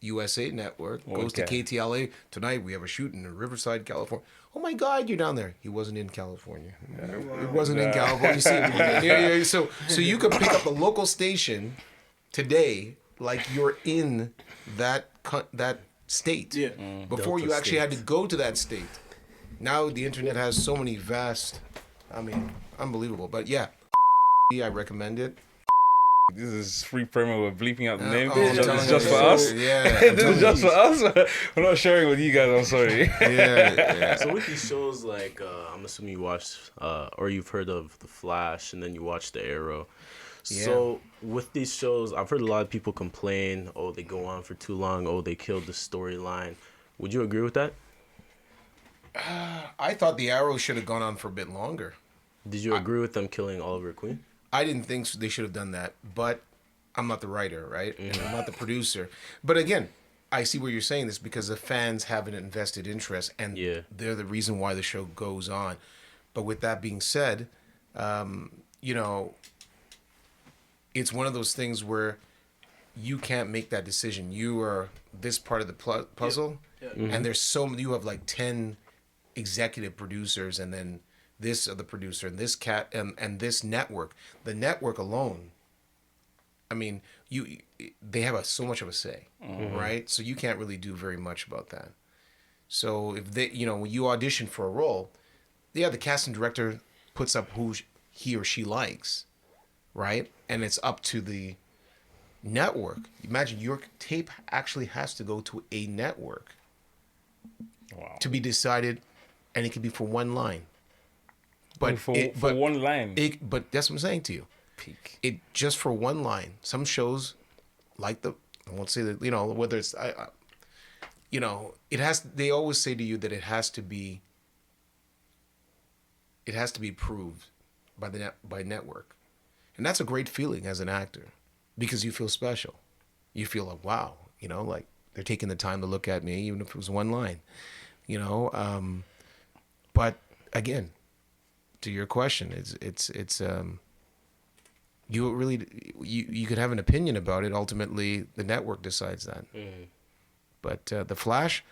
USA Network, goes to KTLA. Tonight we have a shoot in Riverside, California. Oh my God, you're down there. He wasn't in California. It wasn't in California. So you can pick up a local station today, like you're in that state. Yeah. Before Delta you actually state. had to go to that state. Now the internet has so many vast, unbelievable. But yeah, I recommend it. This is free promo. We're bleeping out the name. I'm This telling is you, just for us. Yeah. This is just for us. We're not sharing with you guys. I'm sorry. Yeah. So with these shows, like I'm assuming you watched or you've heard of The Flash, and then you watched The Arrow. So with these shows, I've heard a lot of people complain, oh, they go on for too long, oh, they killed the storyline. Would you agree with that? I thought The Arrow should have gone on for a bit longer. Did you agree with them killing Oliver Queen? I didn't think they should have done that, but I'm not the writer, right? And I'm not the producer. But again, I see where you're saying this because the fans have an invested interest, and they're the reason why the show goes on. But with that being said, it's one of those things where you can't make that decision. You are this part of the puzzle, and there's you have like 10 executive producers, and then this other producer, and this and this network. The network alone, I mean, they have so much of a say, right? So you can't really do very much about that. So if they, when you audition for a role, the casting director puts up who he or she likes, right? And it's up to the network. Imagine your tape actually has to go to a network to be decided, and it could be for one line. But for one line. But that's what I'm saying to you. Peak. It just for one line. Some shows, like I won't say that, whether it's, it has. They always say to you that it has to be proved by network, and that's a great feeling as an actor, because you feel special. You feel like, wow, like they're taking the time to look at me, even if it was one line, But again, to your question, it's you really you could have an opinion about it. Ultimately, the network decides that. But the Flash,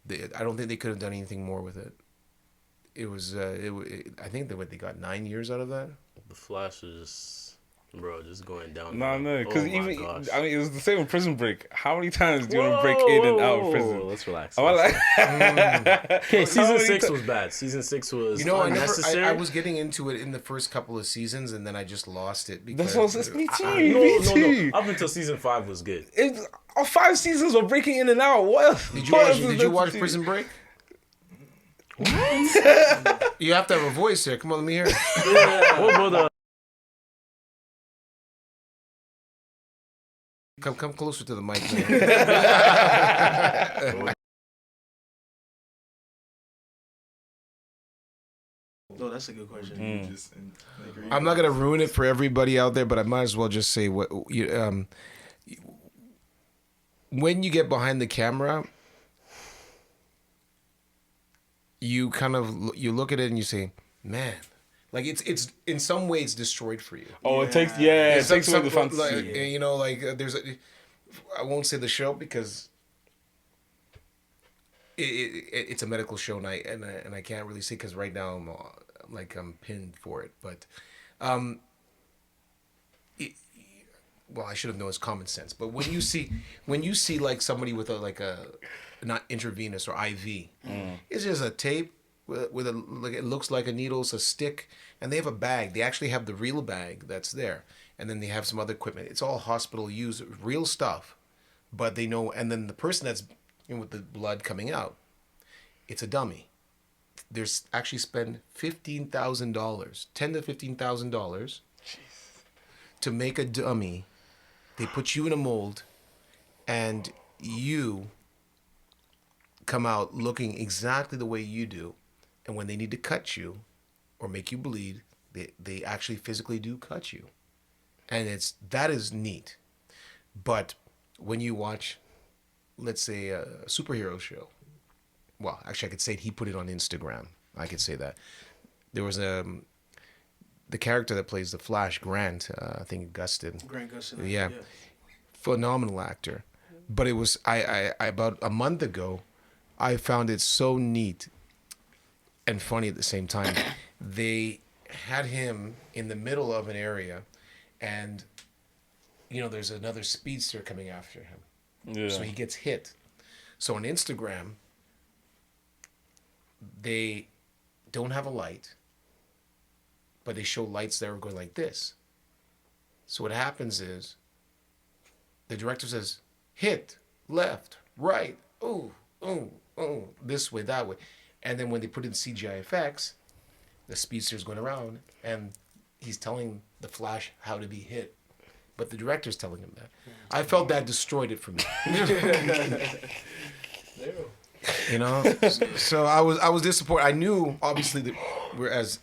I don't think they could have done anything more with it. It was I think they got 9 years out of that. The Flash is just going down. No, because gosh. it was the same with Prison Break. How many times do you want to break in and out of prison? Let's relax. Am I like? Okay, season 6 was bad. Season 6 was unnecessary. I was getting into it in the first couple of seasons, and then I just lost it. Because That's what me too. No. Up until season 5 was good. 5 seasons were breaking in and out. What? Did you watch Prison Break? What? You have to have a voice there. Come on, let me hear it. What about Come closer to the mic, man. No, that's a good question. I'm not gonna ruin it for everybody out there, but I might as well just say what you when you get behind the camera, you kind of you look at it and you say, man, like it's in some way it's destroyed for you. Oh, it takes It's away the like, fantasy. you know, like there's I won't say the show because it's a medical show and I can't really say because right now I'm pinned for it, but well, I should have known it's common sense. But when you see like somebody with a not intravenous or IV, it's just a tape with a like it looks like a needle, it's a stick, and they have a bag. They actually have the real bag that's there, and then they have some other equipment. It's all hospital use, real stuff, but they know. And then the person that's with the blood coming out, it's a dummy. There's actually spend $15,000, $10,000 to $15,000 to make a dummy. They put you in a mold, and you come out looking exactly the way you do. And when they need to cut you or make you bleed, they actually physically do cut you. And that is neat. But when you watch, let's say, a superhero show, well, actually I could say he put it on Instagram. I could say that. There was the character that plays the Flash, Grant, I think Gustin. Grant Gustin. Yeah. Phenomenal actor. But it was I about a month ago, I found it so neat and funny at the same time. They had him in the middle of an area, and there's another speedster coming after him. Yeah. So he gets hit. So on Instagram, they don't have a light, but they show lights that are going like this. So what happens is the director says, hit, left, right, ooh, this way, that way. And then when they put in CGI effects, the speedster's going around and he's telling the Flash how to be hit. But the director's telling him that. I felt that destroyed it for me. So I was disappointed. I knew obviously that we're as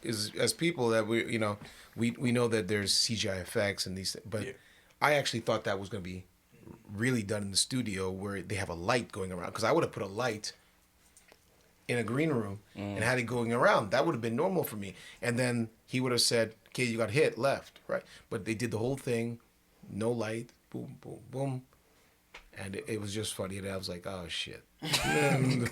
people that we know that there's CGI effects and these, but I actually thought that was going to be really done in the studio where they have a light going around, because I would have put a light in a green room and had it going around. That would have been normal for me. And then he would have said, okay, you got hit, left, right. But they did the whole thing, no light, boom, boom, boom. And it was just funny. And I was like, oh, shit. Yeah.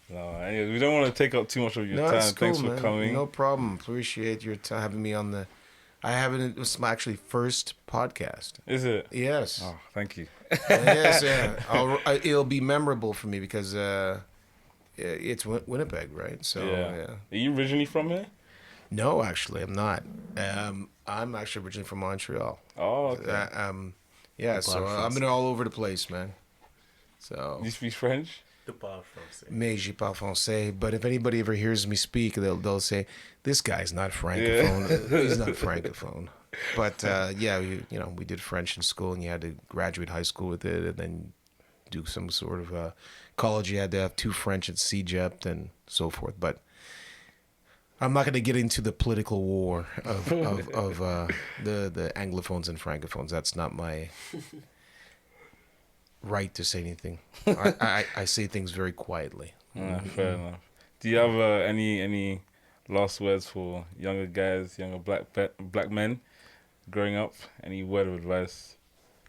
No, anyways, we don't want to take up too much of your time. That's cool, Thanks for coming. No problem. Appreciate your time having me on the... it was my actually first podcast. Is it? Yes. Oh, thank you. Yes, yeah. It'll be memorable for me because it's Winnipeg, right? So, yeah. Are you originally from here? No, actually, I'm not. I'm actually originally from Montreal. Oh, okay. So I've been all over the place, man. So. You speak French? Je parle français. Mais je parle français. But if anybody ever hears me speak, they'll say, this guy's not francophone. Yeah. He's not francophone. But we did French in school, and you had to graduate high school with it, and then do some sort of college. You had to have 2 French at CEGEP and so forth. But I'm not going to get into the political war of the Anglophones and Francophones. That's not my right to say anything. I say things very quietly. Fair enough. Do you have any last words for younger guys, younger black men growing up? Any word of advice?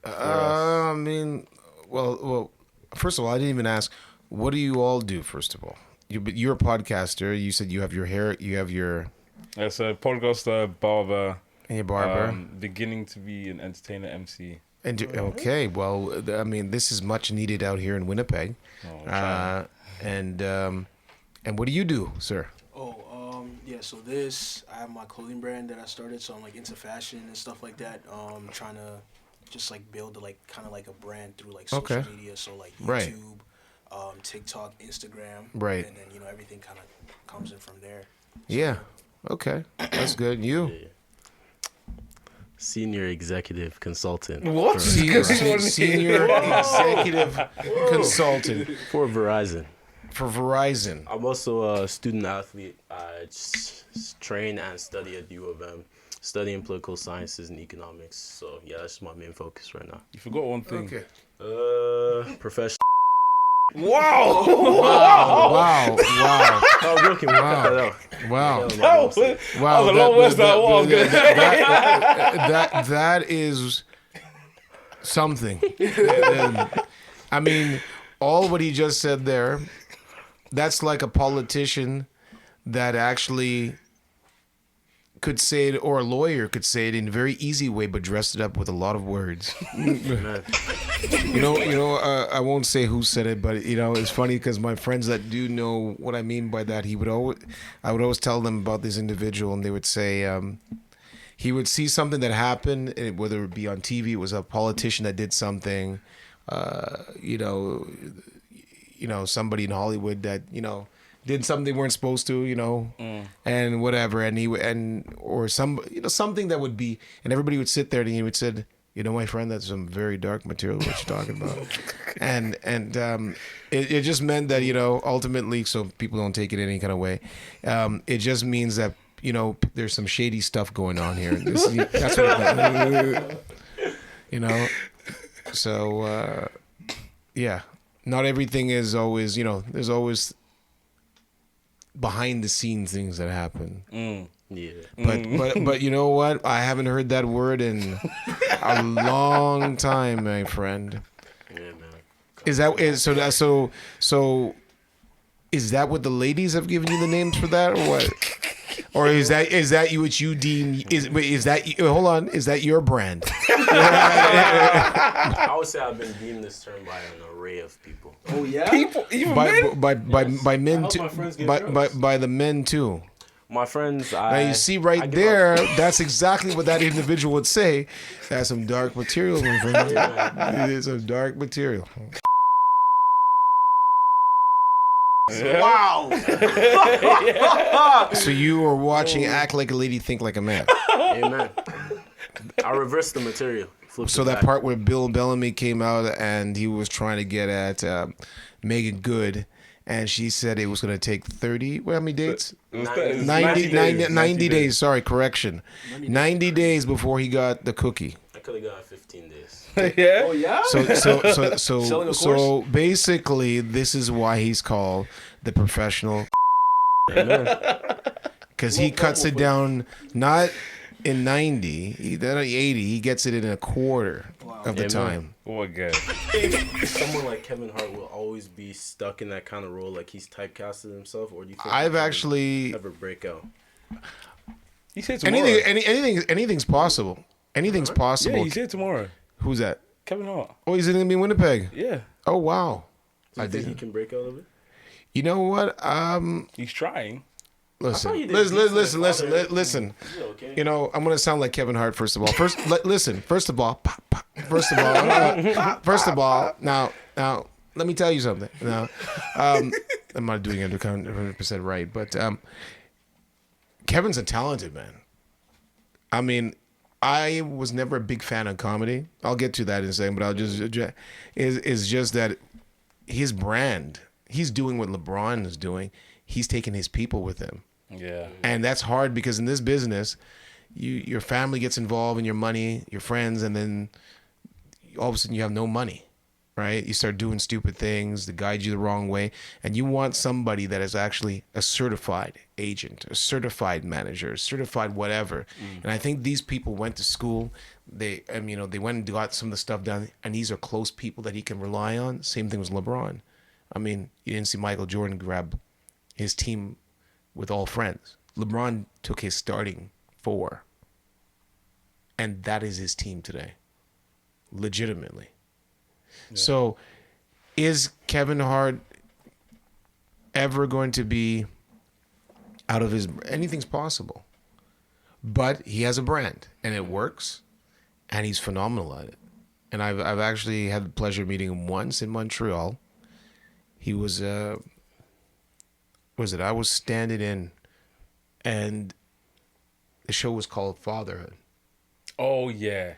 I mean, well, first of all, I didn't even ask. What do you all do? First of all, you're a podcaster. You said you have your hair. You have your. As a podcaster, barber. And your barber. Beginning to be an entertainer, MC. Okay, well, I mean, this is much needed out here in Winnipeg. And what do you do, sir? So I have my clothing brand that I started, so I'm like into fashion and stuff like that. Trying to just like build kind of like a brand through like social media, so like YouTube, TikTok, Instagram, right, and then everything kind of comes in from there. So, yeah, okay, that's good. You? Senior executive consultant. What? Senior executive consultant For Verizon. for Verizon. I'm also a student athlete. I train and study at U of M, studying political sciences and economics. So yeah, that's my main focus right now. You forgot one thing. Okay. Professional. Wow. Wow. Oh, joking. We'll cut that out. Wow. That was a lot worse than what I was going to say. That is something. I mean, all what he just said there, that's like a politician that actually could say it, or a lawyer could say it in a very easy way, but dressed it up with a lot of words. Man. I won't say who said it, but it's funny because my friends that do know what I mean by that, I would always tell them about this individual, and they would say he would see something that happened, and whether it be on TV, it was a politician that did something, somebody in Hollywood that did something they weren't supposed to, and whatever, or something that would be, and everybody would sit there and he would said, my friend, that's some very dark material what you're talking about, and it just meant that ultimately, so people don't take it any kind of way, it just means that there's some shady stuff going on here. That's what so yeah, not everything is always there's always behind the scenes things that happen. Yeah. But you know what? I haven't heard that word in a long time, my friend. Yeah, man. Is that what the ladies have given you the names for that, or what? Or is that you what you deem is that hold on, is that your brand? I would say I've been deemed this term by an array of people. Oh yeah. People, even men? By men help too. my friends get By the men too. My friends, Now you see right there, that's exactly what that individual would say. That's some dark material, my friend. It is some dark material. Wow. So you were watching Act Like a Lady, Think Like a Man. Amen. I reversed the material. So that part where Bill Bellamy came out and he was trying to get at Megan Good, and she said it was going to take 30, how many dates? It was 90 days. Sorry, correction. 90 days before he got the cookie. I could have got 15 days. Yeah. Oh yeah. So basically, this is why he's called the professional. Because he cuts it down not in 90, then 80. He gets it in a quarter of the time. Oh, God. Someone like Kevin Hart will always be stuck in that kind of role, like he's typecasted himself, or do you think I've he can actually ever break out? He said tomorrow. Anything's possible. Anything's possible. Yeah, he's here tomorrow. Who's that? Kevin Hart. Oh, he's going to be in Winnipeg. Yeah. Oh, wow. Do you think he can break out of it? You know what? He's trying. Listen. he did Listen. Yeah, okay. I'm gonna sound like Kevin Hart. First of all, First of all, now, let me tell you something. Now, I'm not doing it 100% right, but Kevin's a talented man. I mean, I was never a big fan of comedy. I'll get to that in a second, but I'll just is just that his brand. He's doing what LeBron is doing. He's taking his people with him. Yeah. And that's hard because in this business, your family gets involved in your money, your friends, and then all of a sudden you have no money, right? You start doing stupid things that guide you the wrong way. And you want somebody that is actually a certified agent, a certified manager, a certified whatever. And I think these people went to school. They went and got some of the stuff done. And these are close people that he can rely on. Same thing with LeBron. I mean, you didn't see Michael Jordan grab his team with all friends. LeBron took his starting 4. And that is his team today. Legitimately. Yeah. So is Kevin Hart ever going to be out of his... Anything's possible. But he has a brand and it works and he's phenomenal at it. And I've actually had the pleasure of meeting him once in Montreal. He was... I was standing in, and the show was called Fatherhood. Oh yeah,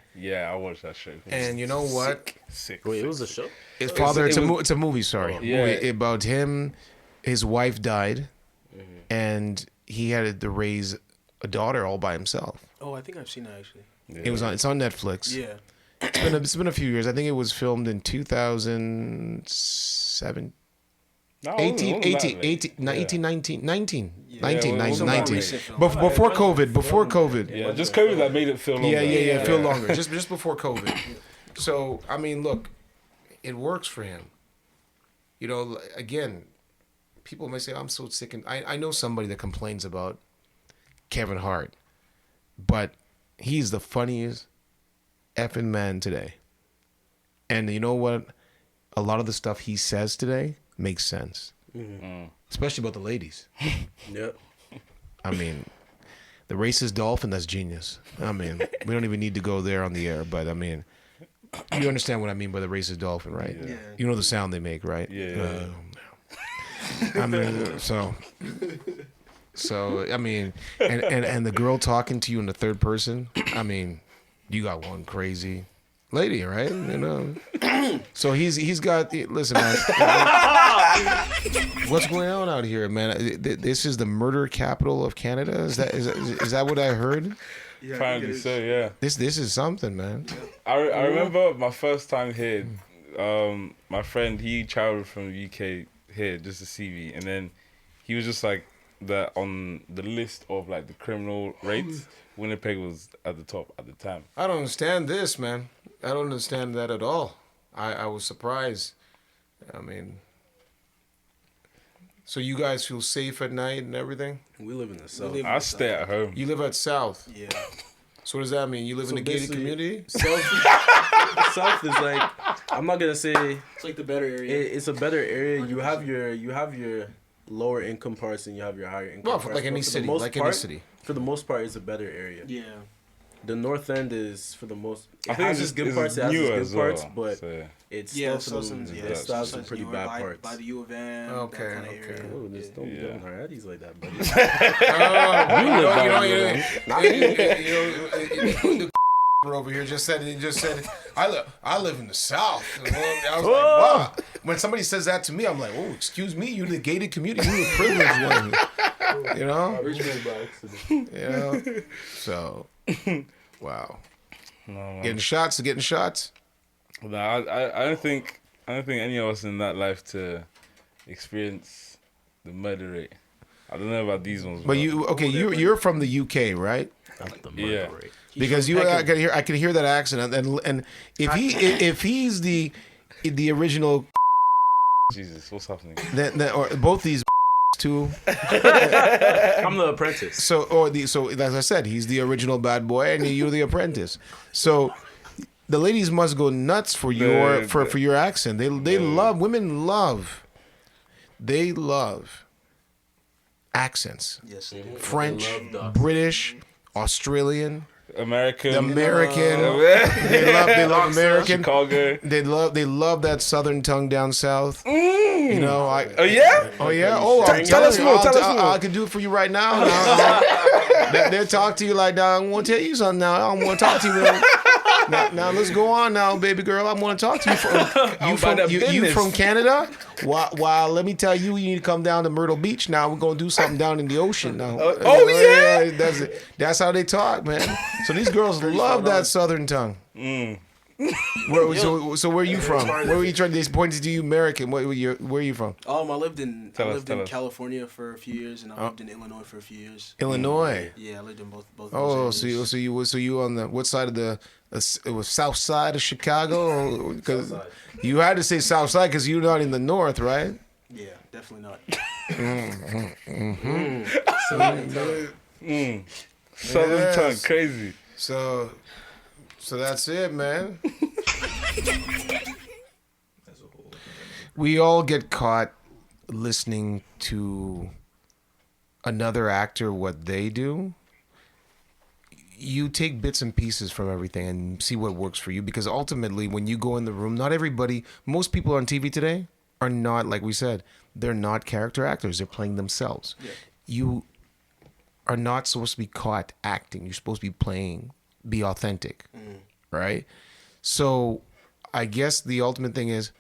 I watched that show. And you know what? Sick. Wait, it was a show? His father. it was- It's a movie. Sorry, Yeah. movie about him. His wife died, and he had to raise a daughter all by himself. Oh, I think I've seen that actually. It was on. It's on Netflix. Yeah. It's been a few years. I think it was filmed in 2007. No, it 18, wasn't that 18, late. 18, Yeah. 18, 19, 19, Yeah. 19, Yeah, it wasn't 19. that recent film. Before COVID, before COVID. Yeah, just COVID that made it feel longer. Yeah, feel longer. Just before COVID. So, I mean, look, it works for him. You know, again, people may say, I'm so sick. And I know somebody that complains about Kevin Hart, but he's the funniest effing man today. And you know what? A lot of the stuff he says today makes sense. Especially about the ladies. Yep. I mean, the racist dolphin, that's genius. I mean, we don't even need to go there on the air, but I mean, you understand what I mean by the racist dolphin, right? Yeah. You know the sound they make, right? Yeah. I mean, so I mean, and the girl talking to you in the third person, I mean, you got one crazy lady, right? You know. So he's got, listen, man. What's going on out here, man? This is the murder capital of Canada. Is that what I heard? Yeah, Apparently so, yeah. This is something, man. I remember my first time here. My friend, he traveled from the UK here just to see me, and then he was just like that on the list of like the criminal rates. Winnipeg was at the top at the time. I don't understand this, man. I don't understand that at all. I was surprised. I mean, so you guys feel safe at night and everything? We live in the south. live- I stay at home. You live at South. Yeah. So what does that mean? You live in So a gated basically- community? South is like, I'm not gonna say It's like the better area. it's a better area. You have your lower income parts and you have your higher income Well, parts. like any But for the city, most like any part- city. For the most part, it's a better area. Yeah. The north end is for the most. It I think has it's its good it's parts. It has its newer good as parts, well, but so- it's Yeah, still so some. some, It still has some pretty bad by, parts. By the U of M. Okay, that kind of okay. area. Oh, just don't be Yeah. doing Haradi's like that, buddy. The over here just said I live in the South. And I was like, wow. When somebody says that to me, I'm like, oh, excuse me, you're the gated community, you're the privileged one. You know? You know? So, wow. No, man. Getting shots. No, I don't think any of us in that life to experience the murder rate. I don't know about these ones. But you're from the UK, right? Yeah. Because I can hear that accent, and if he's the original, Jesus, what's happening? then or both these too. I'm the apprentice. So as I said, he's the original bad boy, and you're the apprentice. So the ladies must go nuts for your for your accent. They love accents. Yes, they do. French, They love ducks. British, Australian. American. They love American. Chicago. They love that southern tongue down south. You know, Oh yeah? Oh yeah. Oh, Tell us more, tell us more. I can do it for you right now. They'll talk to you like that. I want to tell you something now. I want to talk to you. Now let's go on now, baby girl. I want to talk to you. You from Canada? Well, let me tell you, you need to come down to Myrtle Beach. Now we're gonna do something down in the ocean. Now. That's how they talk, man. So these girls love that southern tongue. So where are you from? Where were you trying to point to you American? Where are you from? I lived in Tell us. California for a few years, and I lived in Illinois for a few years. Illinois. Yeah, I lived in both. Oh, those areas. so you on the what side of the? It was south side of Chicago, because you had to say south side because you're not in the north, right? Yeah, definitely not. Southern Yes. tongue, crazy. So that's it, man. We all get caught listening to another actor, what they do. You take bits and pieces from everything and see what works for you, because ultimately when you go in the room, most people on TV today are not, like we said, they're not character actors. They're playing themselves. Yeah. You are not supposed to be caught acting. You're supposed to be playing be authentic, right? So I guess the ultimate thing is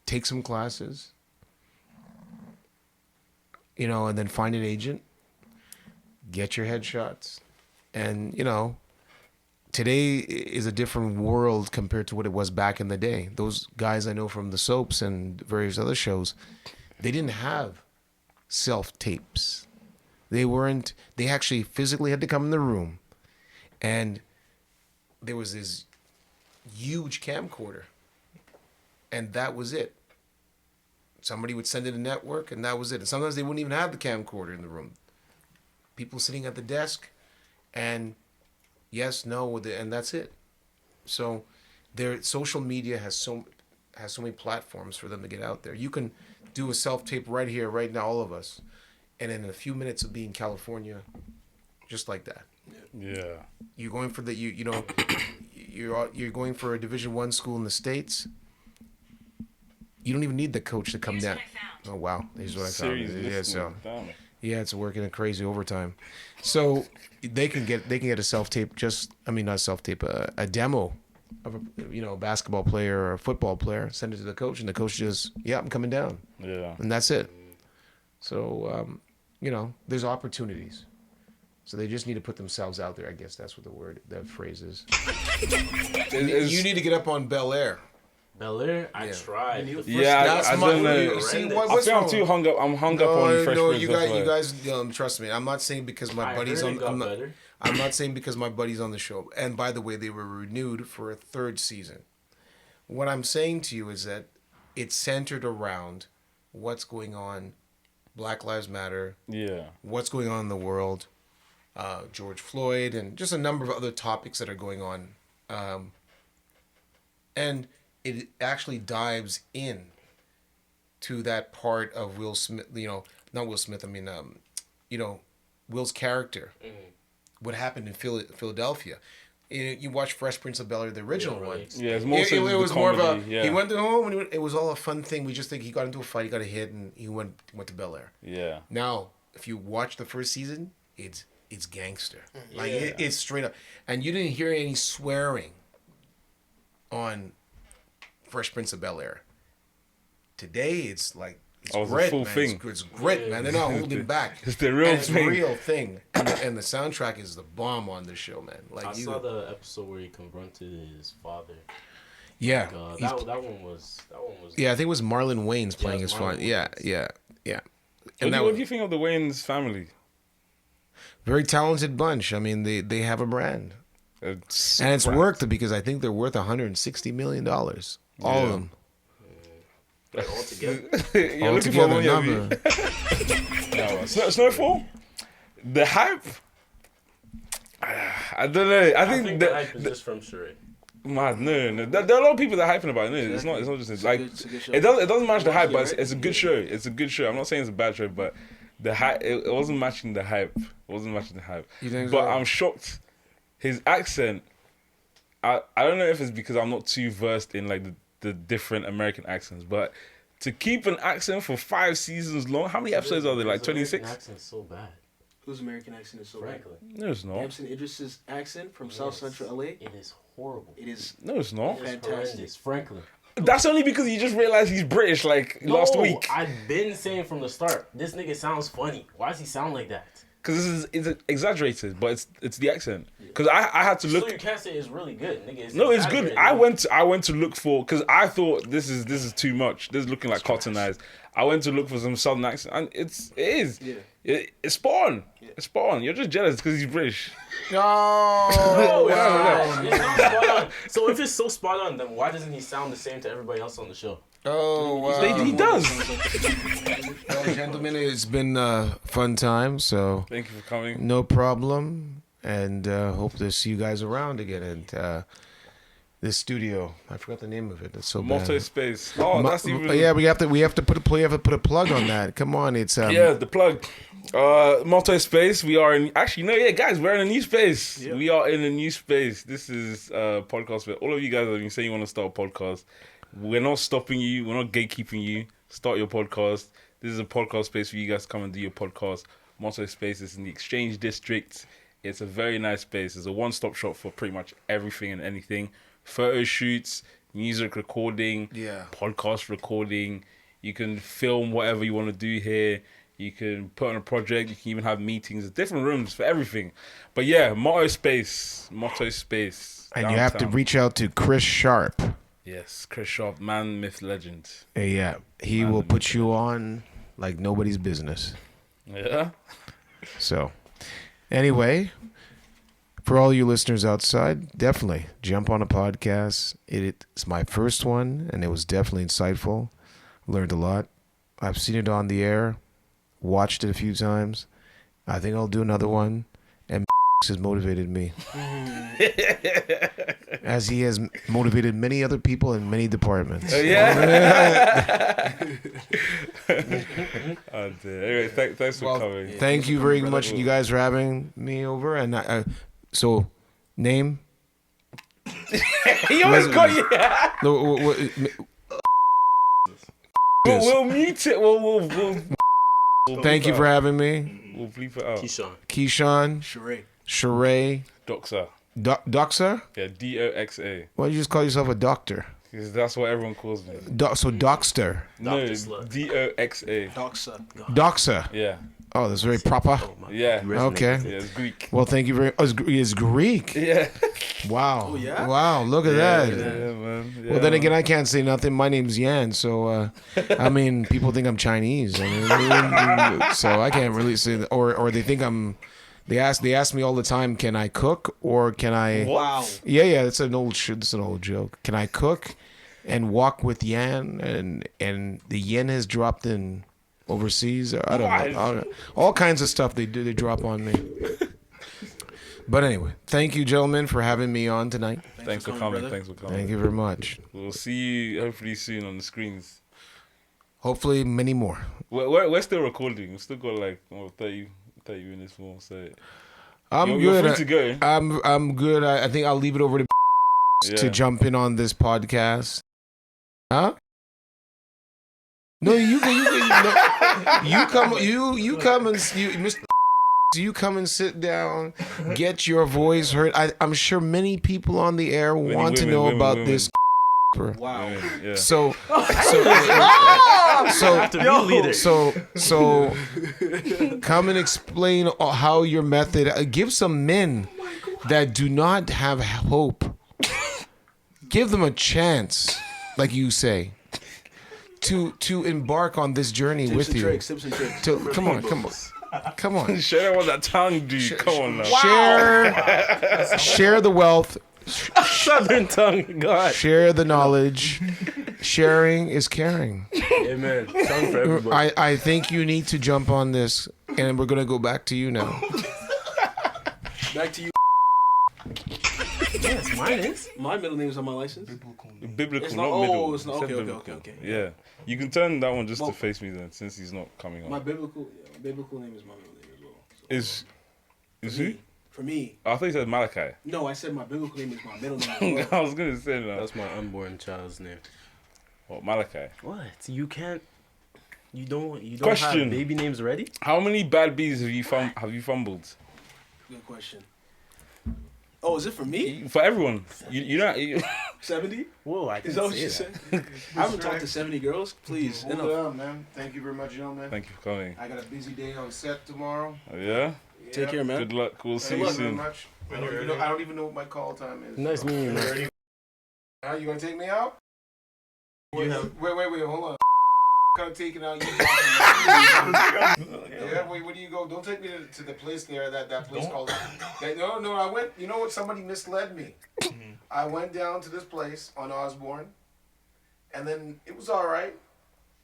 take some classes, you know, and then find an agent, get your headshots. And, you know, today is a different world compared to what it was back in the day. Those guys I know from the soaps and various other shows, they didn't have self-tapes. They actually physically had to come in the room, and there was this huge camcorder, and that was it. Somebody would send it to network, and that was it. And sometimes they wouldn't even have the camcorder in the room. People sitting at the desk, and yes, no, and that's it. So their social media has so many platforms for them to get out there. You can do a self-tape right here, right now, all of us, and in a few minutes of being in California, just like that. Yeah. You're going for you're going for a Division I school in the States. You don't even need the coach to come down. Oh wow, here's what I found. Yeah, so it's working a crazy overtime. So they can get a self-tape, not self-tape, a demo of a basketball player or a football player, send it to the coach, and the coach just, I'm coming down. Yeah. And that's it. So there's opportunities. So they just need to put themselves out there. I guess that's what that phrase is. You need to get up on Bel Air. Bel Air, I tried. I don't know. I feel I'm too hung up. I'm hung up on Fresh Prince. You guys, trust me. I'm not saying because my buddy's on. I'm not saying because my buddy's on the show. And by the way, they were renewed for a 3rd season. What I'm saying to you is that it's centered around what's going on, Black Lives Matter. Yeah. What's going on in the world, George Floyd, and just a number of other topics that are going on, and it actually dives in to that part of Will Smith, not Will Smith, Will's character. What happened in Philadelphia. You watch Fresh Prince of Bel-Air, the original one. Yeah, it's more it was more of a, he went to home, and it was all a fun thing. We just think he got into a fight, he got a hit, and he went to Bel-Air. Yeah. Now, if you watch the 1st season, it's gangster. It's straight up. And you didn't hear any swearing on Fresh Prince of Bel-Air. Today, it's like, it's grit, full man. thing. It's grit, man. They're not holding back. It's the real thing. It's a real thing. And the soundtrack is the bomb on this show, man. I saw the episode where he confronted his father. Yeah. That one was. Yeah, I think it was Marlon Wayans playing his father. Yeah. And what do you think of the Wayans family? Very talented bunch. I mean, they have a brand. And it's worked because I think they're worth $160 million. All of them. Like all together? All together number. Snowfall? The hype? I don't know. I think the hype is just from Sharpe. No. There are a lot of people that are hyping about it. It's not just like it doesn't match the hype, but it's a good show. It's a good show. I'm not saying it's a bad show, but the hype it wasn't matching the hype. You think so? But I'm shocked. His accent. I don't know if it's because I'm not too versed in like the different American accents, but to keep an accent for 5 seasons long, how many episodes are there? Like 26? American accent's so bad. Whose American accent is so Franklin. bad? No, it's not. Damson Idris's accent from South Central LA? It is horrible. It is. No, it's not. Fantastic. Franklin. That's only because you just realized he's British last week. I've been saying from the start, this nigga sounds funny. Why does he sound like that? Because it's exaggerated, but it's the accent. Because I had to look. So you can't say it's really good, nigga. It's good. I went to look for, because I thought this is too much. This is looking like cottonized. I went to look for some southern accent, and it is. Yeah. It's spot on. Yeah. It's spot on. You're just jealous because he's British. No. It's not spot on. So if it's so spot on, then why doesn't he sound the same to everybody else on the show? Oh, wow. He does. Well, gentlemen, it's been a fun time, so thank you for coming. No problem, and hope to see you guys around again at this studio. I forgot the name of it. It's so bad. Multi-space. Oh, that's even... Yeah, we have to put a plug on that. Come on, it's the plug. Multi-space. We are in. Actually, no, yeah, guys, we're in a new space. Yep. We are in a new space. This is a podcast where all of you guys have been saying you want to start a podcast. We're not stopping you. We're not gatekeeping you. Start your podcast. This is a podcast space for you guys to come and do your podcast. Multi-space is in the Exchange District It's a very nice space. It's a one-stop shop for pretty much everything and anything. Photo shoots, music recording, podcast recording. You can film whatever you want to do here. You can put on a project. You can even have meetings. There's different rooms for everything. But yeah, Motto Space. And downtown. you have to reach out to Chris Sharpe. Yes, Chris Sharpe, man, myth, legend. Yeah, he will put you on like nobody's business. Yeah. So, anyway, for all you listeners outside, definitely jump on a podcast. It's my first one, and it was definitely insightful. Learned a lot. I've seen it on the air, watched it a few times. I think I'll do another one, and has motivated me. As he has motivated many other people in many departments. Anyway, thanks for coming. Thank you very much, you guys, for having me over. And so, name? He always got you. We'll mute it. We'll Thank you for having me. We'll bleep it out. Keyshawn. Sharpe. Doxa. Doxa? Yeah, Doxa. Why don't you just call yourself a doctor? Because that's what everyone calls me. So Doxter. No, Doxa. Doxa. Yeah. Oh, that's very proper. Yeah. Okay. Yeah, it's Greek. Well, thank you very much. It's Greek. Yeah. Wow. Oh, yeah? Wow, look at that. Yeah, man. Yeah, Well, then again, I can't say nothing. My name's Yan, so I mean, people think I'm Chinese. I mean, so I can't really say that. Or they think I'm. They ask me all the time, can I cook or can I? Wow. Yeah, it's an old joke. Can I cook and walk with Yan? And the yen has dropped in overseas. I don't know. All kinds of stuff they drop on me. But anyway, thank you, gentlemen, for having me on tonight. Thanks for coming. Thanks for coming. Thank you very much. We'll see you hopefully soon on the screens. Hopefully, many more. We're still recording. We've still got like 30 minutes more. So I'm you're good. free to go. I'm good. I think I'll leave it over to jump in on this podcast. Huh? No, you come and sit down, get your voice heard. I'm sure many people on the air want to know about this. Wow. Yeah. So come and explain how your method. Give some men that do not have hope. Give them a chance, like you say, to embark on this journey with you. Tips and tricks. Come on. Share that with that tongue, dude. Come on now. Share the wealth. Southern tongue, God. Share the knowledge. Sharing is caring. Amen. Tongue for everybody. I think you need to jump on this, and we're gonna go back to you now. Back to you. Yes, mine is. My middle name is on my license. Biblical, It's not not- middle. it's not- Said okay, biblical. okay. Yeah. You can turn that one just Well- to face me then, since he's not coming on. My biblical name is my middle name as well. So Is who? For me. I thought you said Malachi. No, I said my biblical name is my middle name as well. I was gonna say that. That's my unborn child's name. What, Malachi? What? You can't. You don't Question. have baby names ready? How many bad bees have you fumbled? Good question. Oh, is it for me? For everyone. You know. 70? Whoa, I Is that what you said? I haven't talked to 70 girls. Please. Hold enough. on, man. Thank you very much, gentlemen. Thank you for coming. I got a busy day on set tomorrow. Oh, yeah. Take care, man. Good luck. We'll see Thank you you very soon. much. I don't even know what my call time is. Nice meeting you, man. You gonna take me out? Wait, hold on. Kind of taking out you. Yeah, wait, where do you go? Don't take me to the place there, that place called. No, I went. You know what? Somebody misled me. I went down to this place on Osborne, and then it was all right.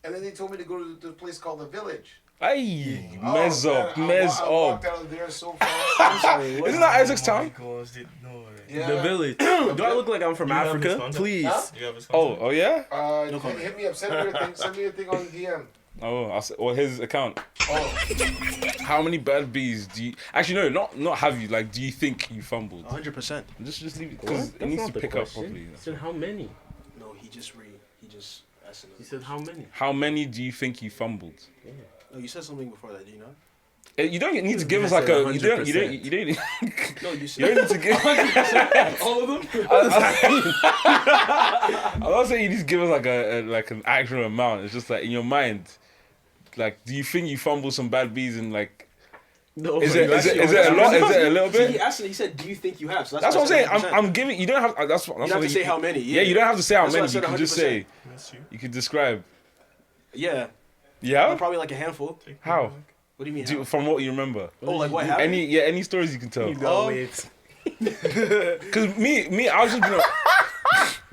And then they told me to go to the place called the Village. Hey, Oh, mess man, up, mess I up. walked out of there so fast. Isn't that Isaac's town? Yeah. The village. Do I look like I'm from Africa? Please. Huh? Oh yeah. Hit me up. Send me a thing on DM. Oh, or his account. Oh, How many bad bees do you? Actually, no, not have you. Like, do you think you fumbled? 100%. Just leave it What? because it That's needs not to the pick question. up properly. He said how many? No, he just asked He said how many? How many do you think you fumbled? No, you said something before that, do you know? You don't need to give us like a. You don't. You don't. You don't. No, you You said don't need to give. all of them. I'm not saying you need to give us like an actual amount. It's just like in your mind, like, do you think you fumble some bad bees and like? No, Is it a lot? Is it a little See, bit? he asked. He said, "Do you think you have?" So That's what I'm saying. 100%. I'm giving. You don't have. That's You don't have to say how many. Yeah, you don't have to say how That's why I many. said You can just 100%. say. That's you. You can describe. Yeah, Yeah. probably like a handful. How? What do you mean? Do, how? from what you remember. Oh, like what happened? Any stories you can tell. wait. Because me, I was just gonna.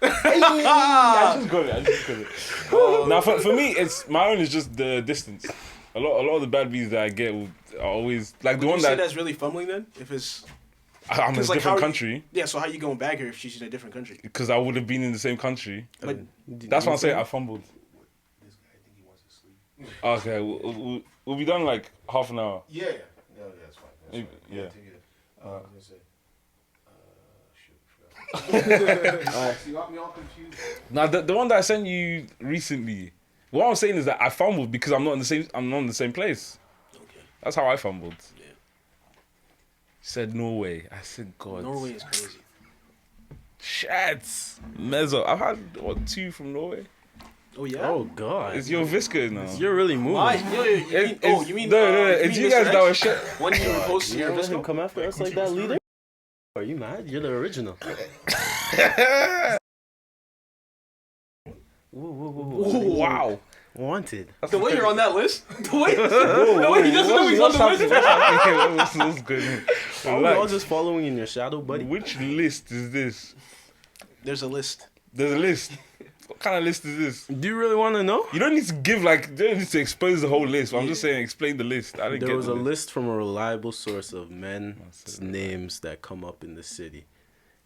I just got it. Now for me, it's my own is just the distance. A lot of the bad bees that I get are always like the Would one you say that that's really fumbling then? If it's I'm in a 'cause, like, different how- country yeah, so how you going back here if she's in a different country? because I would have been in the same country. But That's why I'm saying I fumbled. This guy, I think he wants to sleep. Okay, we'll be done like half an hour. Yeah, that's fine. That's Maybe, fine. yeah. Take it. I was gonna say. Shoot, you got me all confused. Now the one that I sent you recently. What I'm saying is that I fumbled because I'm not in the same place. okay, That's how I fumbled. Yeah. Said Norway. I said God. Norway is crazy. Shit. Mezzo. I've had 2 from Norway. Oh yeah. Oh God. It's your Visco now. You're really moving. Why? You mean? No. you It's mean you guys Mr. that were X? shit. When you post You your let him Visco? come after us like that, leader? Are you mad? You're the original. Whoa. Wow. Wanted. The way you're on that list, the way he doesn't know he's on the list. What's good? Are we all just following in your shadow, buddy? Which list is this? There's a list. There's a list. What kind of list is this? Do you really want to know? You don't need to give you don't need to expose the whole list. I'm just saying explain the list. I didn't There get was the a list from a reliable source of men's it. names that come up in the city.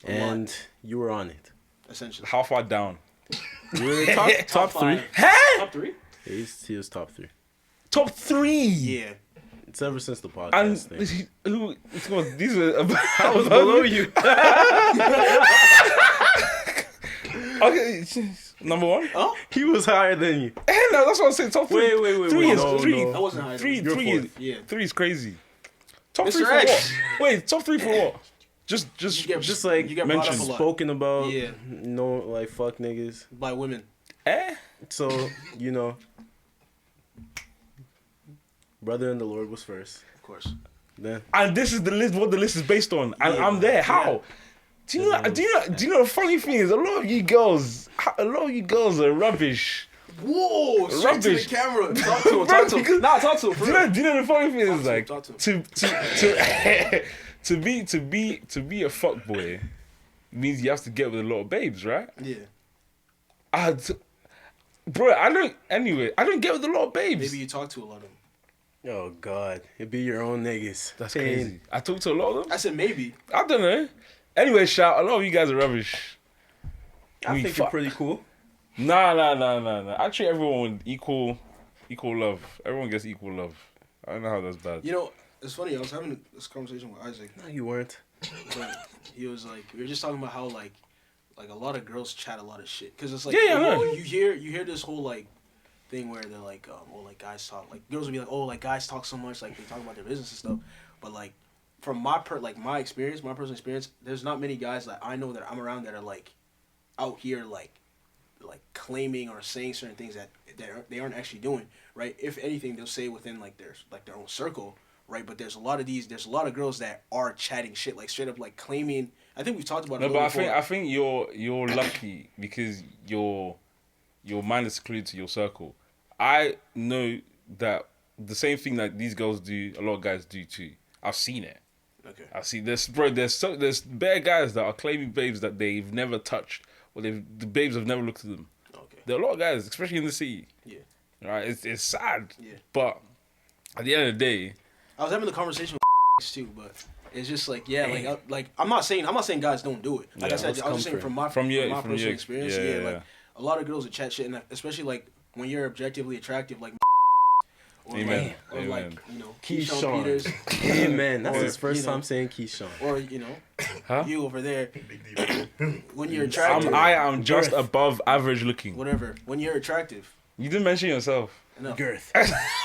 lot. And you were on it. Essentially. How far down? You were top 3. Top 3? He was top 3. Top 3. Yeah. It's ever since the podcast And thing. who? These are I was below you. Okay, number 1. Oh, He was higher than you. No, that's what I'm saying. Top 3. Wait. 3 is No, 3. no. I wasn't high. Three, enough. three, You're is, fourth. Yeah. 3 is crazy. Top Mr. 3 for X. what? Wait, top 3 for what? Just You get, Just like you get brought up mentioned. a lot spoken about, Yeah. no, like fuck niggas. by women. So, brother in the Lord was first. Of course. Then And this is the list. What the list is based on, and I'm there. How? Do you know? Do you know? The funny thing is, a lot of you girls are rubbish. Whoa! Straight to the Rubbish. camera. Talk to him. Talk to him. Nah, talk to him. For Do you real. know the funny thing is like talk to to be a fuckboy means you have to get with a lot of babes, right? Yeah. Bro, I don't get with a lot of babes. Maybe you talk to a lot of them. oh God, it be your own niggas. That's Pain. crazy. I talk to a lot of them. I said maybe. I don't know. Anyway, shout. A lot of you guys are rubbish. I We think fuck. you're pretty cool. Nah. I treat everyone with equal love. Everyone gets equal love. I don't know how that's bad. You know, it's funny. I was having this conversation with Isaac, No, you weren't. but he was like, we were just talking about how like a lot of girls chat a lot of shit because it's like Yeah, I know. you hear this whole like thing where they're like, like guys talk, like girls will be like, oh, like guys talk so much, like they talk about their business and stuff, but like from my personal experience, there's not many guys that I know that I'm around that are like out here like claiming or saying certain things that they aren't actually doing, right? If anything, they'll say within like their own circle, right? But there's a lot of girls that are chatting shit, like straight up like claiming. I think we've talked about it. No, but before. I think you're lucky because your mind is secluded to your circle. I know that the same thing that these girls do, a lot of guys do too. I've seen it. Okay. I see there's bare guys that are claiming babes that they've never touched or the babes have never looked at them. Okay. There are a lot of guys, especially in the city. Yeah. Right? It's sad. Yeah. But at the end of the day, I was having the conversation with too, but it's just like I'm not saying guys don't do it. Like Yeah. I said, I was just saying from my personal experience. yeah. Like a lot of girls that chat shit, and especially like when you're objectively attractive, like or Amen. like Amen. Keyshawn Keyshawn. Peters, Amen. That's Or, his first you know, time saying Keyshawn. or Huh? you over there. When you're attractive, I am just above average looking. whatever. When you're attractive, You didn't mention yourself. No. Girth.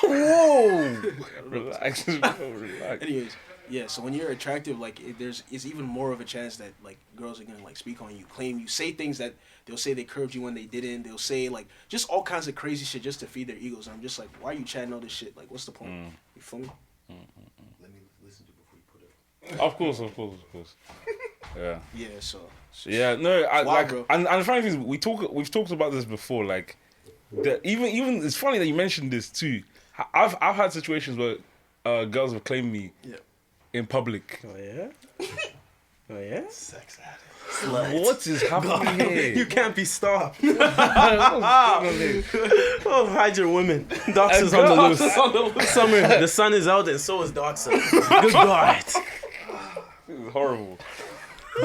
Whoa! Relax, bro, relax. Anyways, yeah. So when you're attractive, like it's even more of a chance that like girls are gonna like speak on you, claim you, say things that they'll say they curved you when they didn't. They'll say like just all kinds of crazy shit just to feed their egos. And I'm just like, why are you chatting all this shit? Like, what's the point? You feel me? Let me listen to it before you put it. Of course. Yeah. Yeah. So. Yeah, no, Bro. and the funny thing is, we've talked about this before. Like, even it's funny that you mentioned this too. I've had situations where girls have claimed me in public. Oh yeah. Oh yeah. Sex addict. What is happening here? You can't be stopped. What's going on here? Oh, hide your women. Doxers on the loose. Summer, the sun is out and so is Doxer. Good God. This is horrible.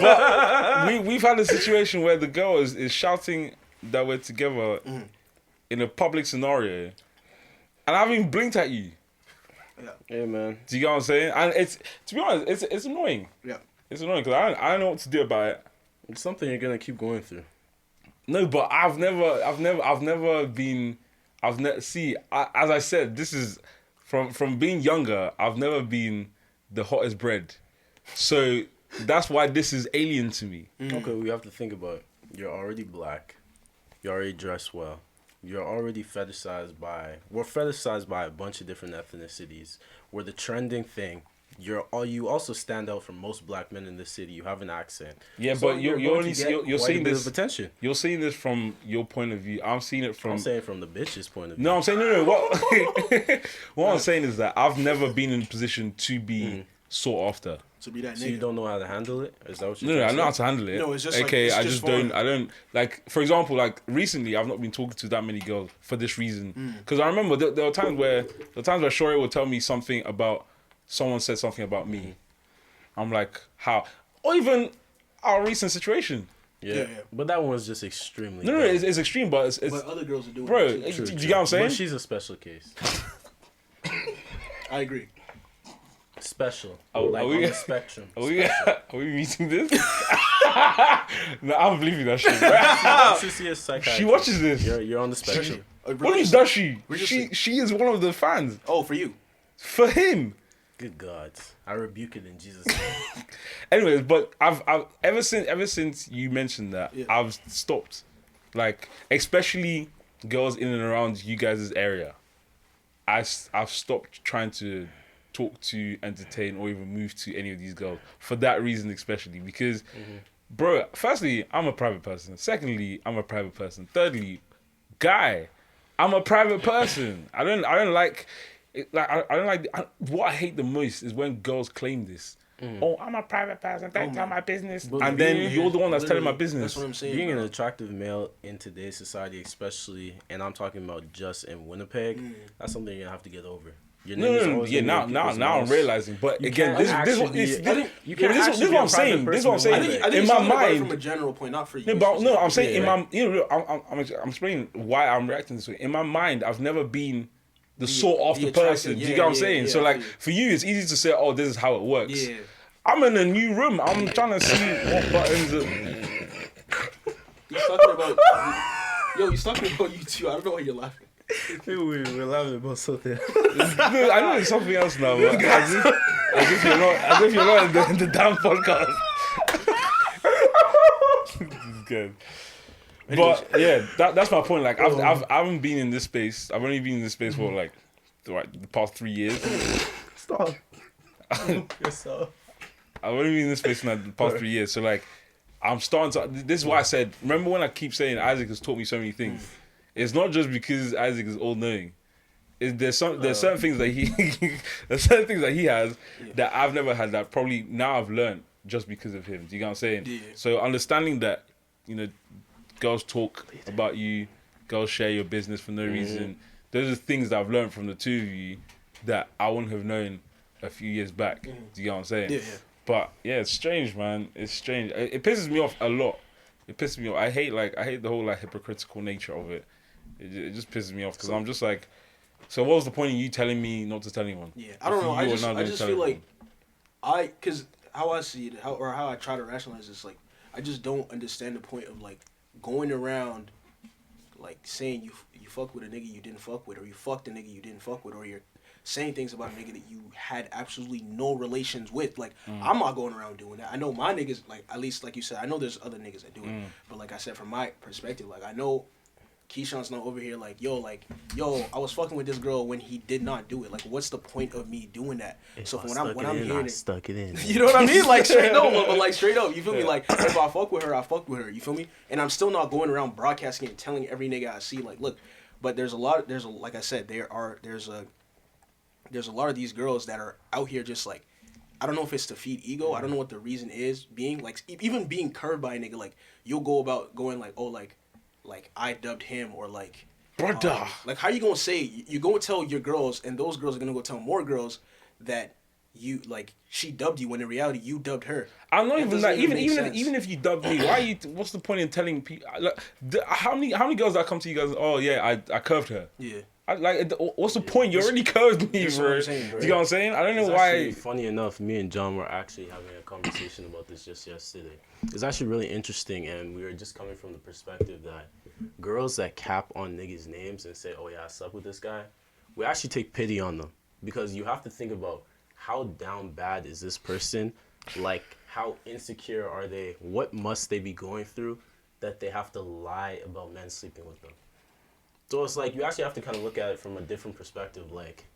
But we've had a situation where the girl is shouting that we're together in a public scenario, and I haven't even blinked at you. Yeah, man. Do you get what I'm saying? And it's, to be honest, it's annoying. Yeah. It's annoying because I don't know what to do about it. It's something you're gonna keep going through. No, but I've never been. See, as I said, this is from being younger. I've never been the hottest bread, so that's why this is alien to me. Okay, we have to think about it. You're already black. You already dress well. You're already fetishized by... We're fetishized by a bunch of different ethnicities. We're the trending thing. You also stand out from most black men in the city. You have an accent. Yeah, So but you're going to only get you're quite seeing a bit this of attention. You're seeing this from your point of view. I'm seeing it from... I'm saying from the bitch's point of view. No, I'm saying no. What I'm saying is that I've never been in a position to be sought after. To be that So nigga. you don't know how to handle it? Is that what you're No, I trying know how to to handle it. No, it's just like, okay, it's I just just don't. fun. I don't like. For example, like recently, I've not been talking to that many girls for this reason. Because I remember there were times where Shorey would tell me something about someone said something about me. I'm like, how? Or even our recent situation. Yeah. But that one was just extremely No, bad. it's extreme, but it's But other girls are doing bro. it too. Do you get what I'm saying? But she's a special case. I agree. Special. Oh, like are we- on the spectrum. Are we meeting this? No, I'm believing that shit. Sissy is psychiatrist. She watches this. You're on the spectrum. What does she? We're just- She is one of the fans Oh, for you. for him. Good God. I rebuke it in Jesus' name. Anyways, but I've ever since you mentioned that, Yeah. I've stopped. Like, especially girls in and around you guys' area. I've stopped trying to talk to, entertain, or even move to any of these girls for that reason, especially because, bro. Firstly, I'm a private person. Secondly, I'm a private person. Thirdly, guy, I'm a private person. I don't like. I don't like. What I hate the most is when girls claim this. Oh, I'm a private person. Don't tell my business. But And then being- you're the one that's telling my Literally, business. That's what I'm saying. Being an bro. attractive male in today's society, especially, and I'm talking about just in Winnipeg, that's something you're gonna have to get over. Your name is No. always Yeah, gonna be in now people's I'm mouths. realizing. But You again, can't this actually what be- this you this can't is actually what be a I'm saying. private This is what I'm person I saying. think In he's my talking about it mind, from a general point, not for you. no, but no, I'm saying in Yeah. my, I'm explaining why I'm reacting this way. In my mind, I've never been the sought after attractive- person. Do you yeah, get what I'm yeah, saying? yeah, So I like feel you. for you, it's easy to say, oh, this is how it works. Yeah. I'm in a new room. I'm trying to see what buttons. He's talking about. Yo, he's talking about you too. I don't know why you're laughing. We're laughing about something. I know it's something else now, but as if you're not in the damn podcast. This is good. But yeah, that's my point. Like I haven't been in this space. I've only been in this space for like the past 3 years. Stop. Yourself. I've only been in this space for the past 3 years. So like, I'm starting to. This is why I said. Remember when I keep saying Isaac has taught me so many things. It's not just because Isaac is all knowing. There's certain things that he has that I've never had that probably now I've learned just because of him. Do you get what I'm saying? Yeah. So understanding that, girls talk about you, girls share your business for no reason. Those are things that I've learned from the two of you that I wouldn't have known a few years back. Do you get what I'm saying? Yeah. But yeah, it's strange, man. It's strange. It pisses me off a lot. It pisses me off. I hate the whole hypocritical nature of it. It just pisses me off because I'm just like, so what was the point of you telling me not to tell anyone? Yeah, I don't know. If you I were not just gonna tell feel like anyone? because how I see it, how I try to rationalize this, like I just don't understand the point of like going around like saying you fuck with a nigga you didn't fuck with, or you fucked a nigga you didn't fuck with, or you're saying things about a nigga that you had absolutely no relations with. Like, I'm not going around doing that. I know my niggas, like, at least, like you said, I know there's other niggas that do it. But like I said, from my perspective, like, I know Keyshawn's not over here like, yo, I was fucking with this girl when he did not do it. Like, what's the point of me doing that? So when I'm hearing it, stuck it in. you know what I mean? Like, straight up, but like straight up, you feel me? Like, if I fuck with her, I fuck with her. You feel me? And I'm still not going around broadcasting and telling every nigga I see, like, look. But like I said, there's a lot of these girls that are out here just like, I don't know if it's to feed ego. I don't know what the reason is being. Like, even being curved by a nigga, like, you'll go about going like, oh, like I dubbed him, or like, brother. Like, how you gonna say, you go and tell your girls, and those girls are gonna go tell more girls that you, like, she dubbed you, when in reality you dubbed her. I'm not even like, even if you dubbed me, why you? What's the point in telling people? Like, how many girls that come to you guys? Oh yeah, I curved her. Yeah. What's the point? You already curved me, bro. Do you know what I'm saying? I don't know why. Funny enough, me and John were actually having a conversation about this just yesterday. It's actually really interesting, and we were just coming from the perspective that girls that cap on niggas' names and say, oh yeah, I slept with this guy, we actually take pity on them, because you have to think about how down bad is this person, like, how insecure are they, what must they be going through that they have to lie about men sleeping with them. So it's like, you actually have to kind of look at it from a different perspective. Like,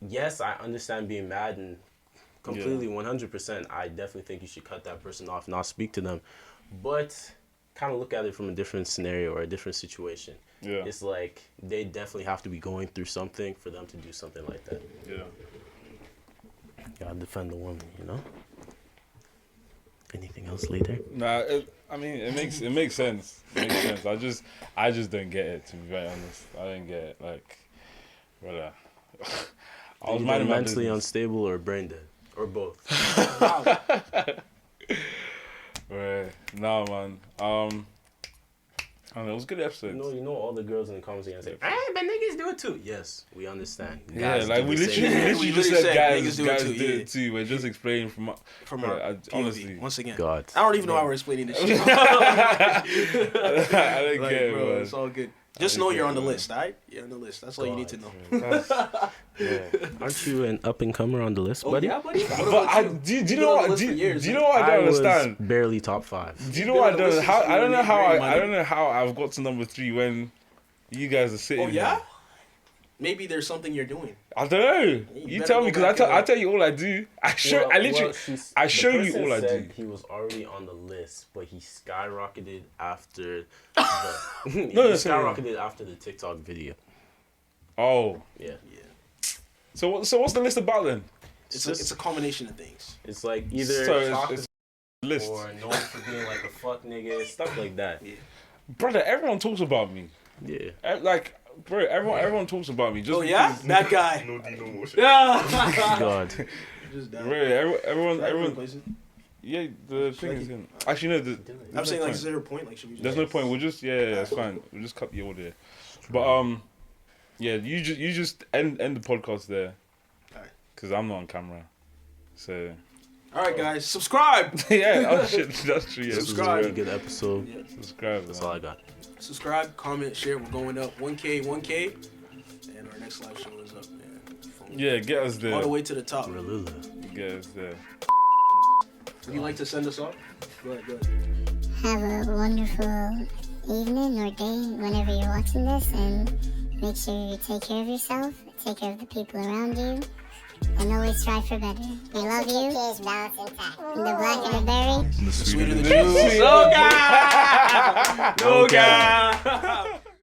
yes, I understand being mad, and completely 100%, I definitely think you should cut that person off, not speak to them. But kind of look at it from a different scenario or a different situation. Yeah. It's like, they definitely have to be going through something for them to do something like that. Yeah. Gotta defend the woman, you know? Anything else later? Nah, I mean, it makes sense. It makes sense. I just don't get it, to be very honest. I don't get it. Like, brother. I was minding my mentally unstable or brain dead, or both. Right. Nah, man. I don't know, it was a good episode. You know all the girls in the comments are gonna say, hey, but niggas do it too. Yes, we understand. Guys, like, we literally just said guys do it too. We're just explaining from our honestly. Once again, God. I don't even know how we're explaining this shit. I don't get it, bro. Man. It's all good. Just know you're on the list, alright? You're on the list. That's all you need to know. Aren't you an up and comer on the list, buddy? Yeah, buddy. But do you know what? Do you know what I don't understand? Barely top 5. Do you know what I don't? I don't know how I've got to number 3 when you guys are sitting. Oh yeah. There. Maybe there's something you're doing. I don't know. You tell me, because I tell you all I do. I show you all I do. He was already on the list, but he skyrocketed after after the TikTok video. Oh. Yeah. So what's the list about then? It's a combination of things. It's like either talk list or known for being like a fuck nigga, stuff like that. Yeah. Brother, everyone talks about me. Yeah. Like, bro, everyone talks about me. Just that guy. No D, no motion. Yeah. God. Bro, everyone. Yeah, the thing is, actually no. I'm saying, like, is there a point? Like, should we? There's no point. We'll just it's fine. We'll just cut the order. But yeah, you just end the podcast there. Alright. Because I'm not on camera, so. Alright, guys, subscribe. Yeah. Oh shit, that's true. Yeah. Subscribe. This is a really good episode. Yeah. Subscribe. That's all I got. Subscribe, comment, share. We're going up 1K, and our next live show is up, man. Yeah, get us there. All the way to the top. Get us there. Would you like to send us off? Go ahead. Have a wonderful evening or day whenever you're watching this, and make sure you take care of yourself, take care of the people around you, and always strive for better. We love you. The BlackerTheBerry. The sweeter the juice. No, God!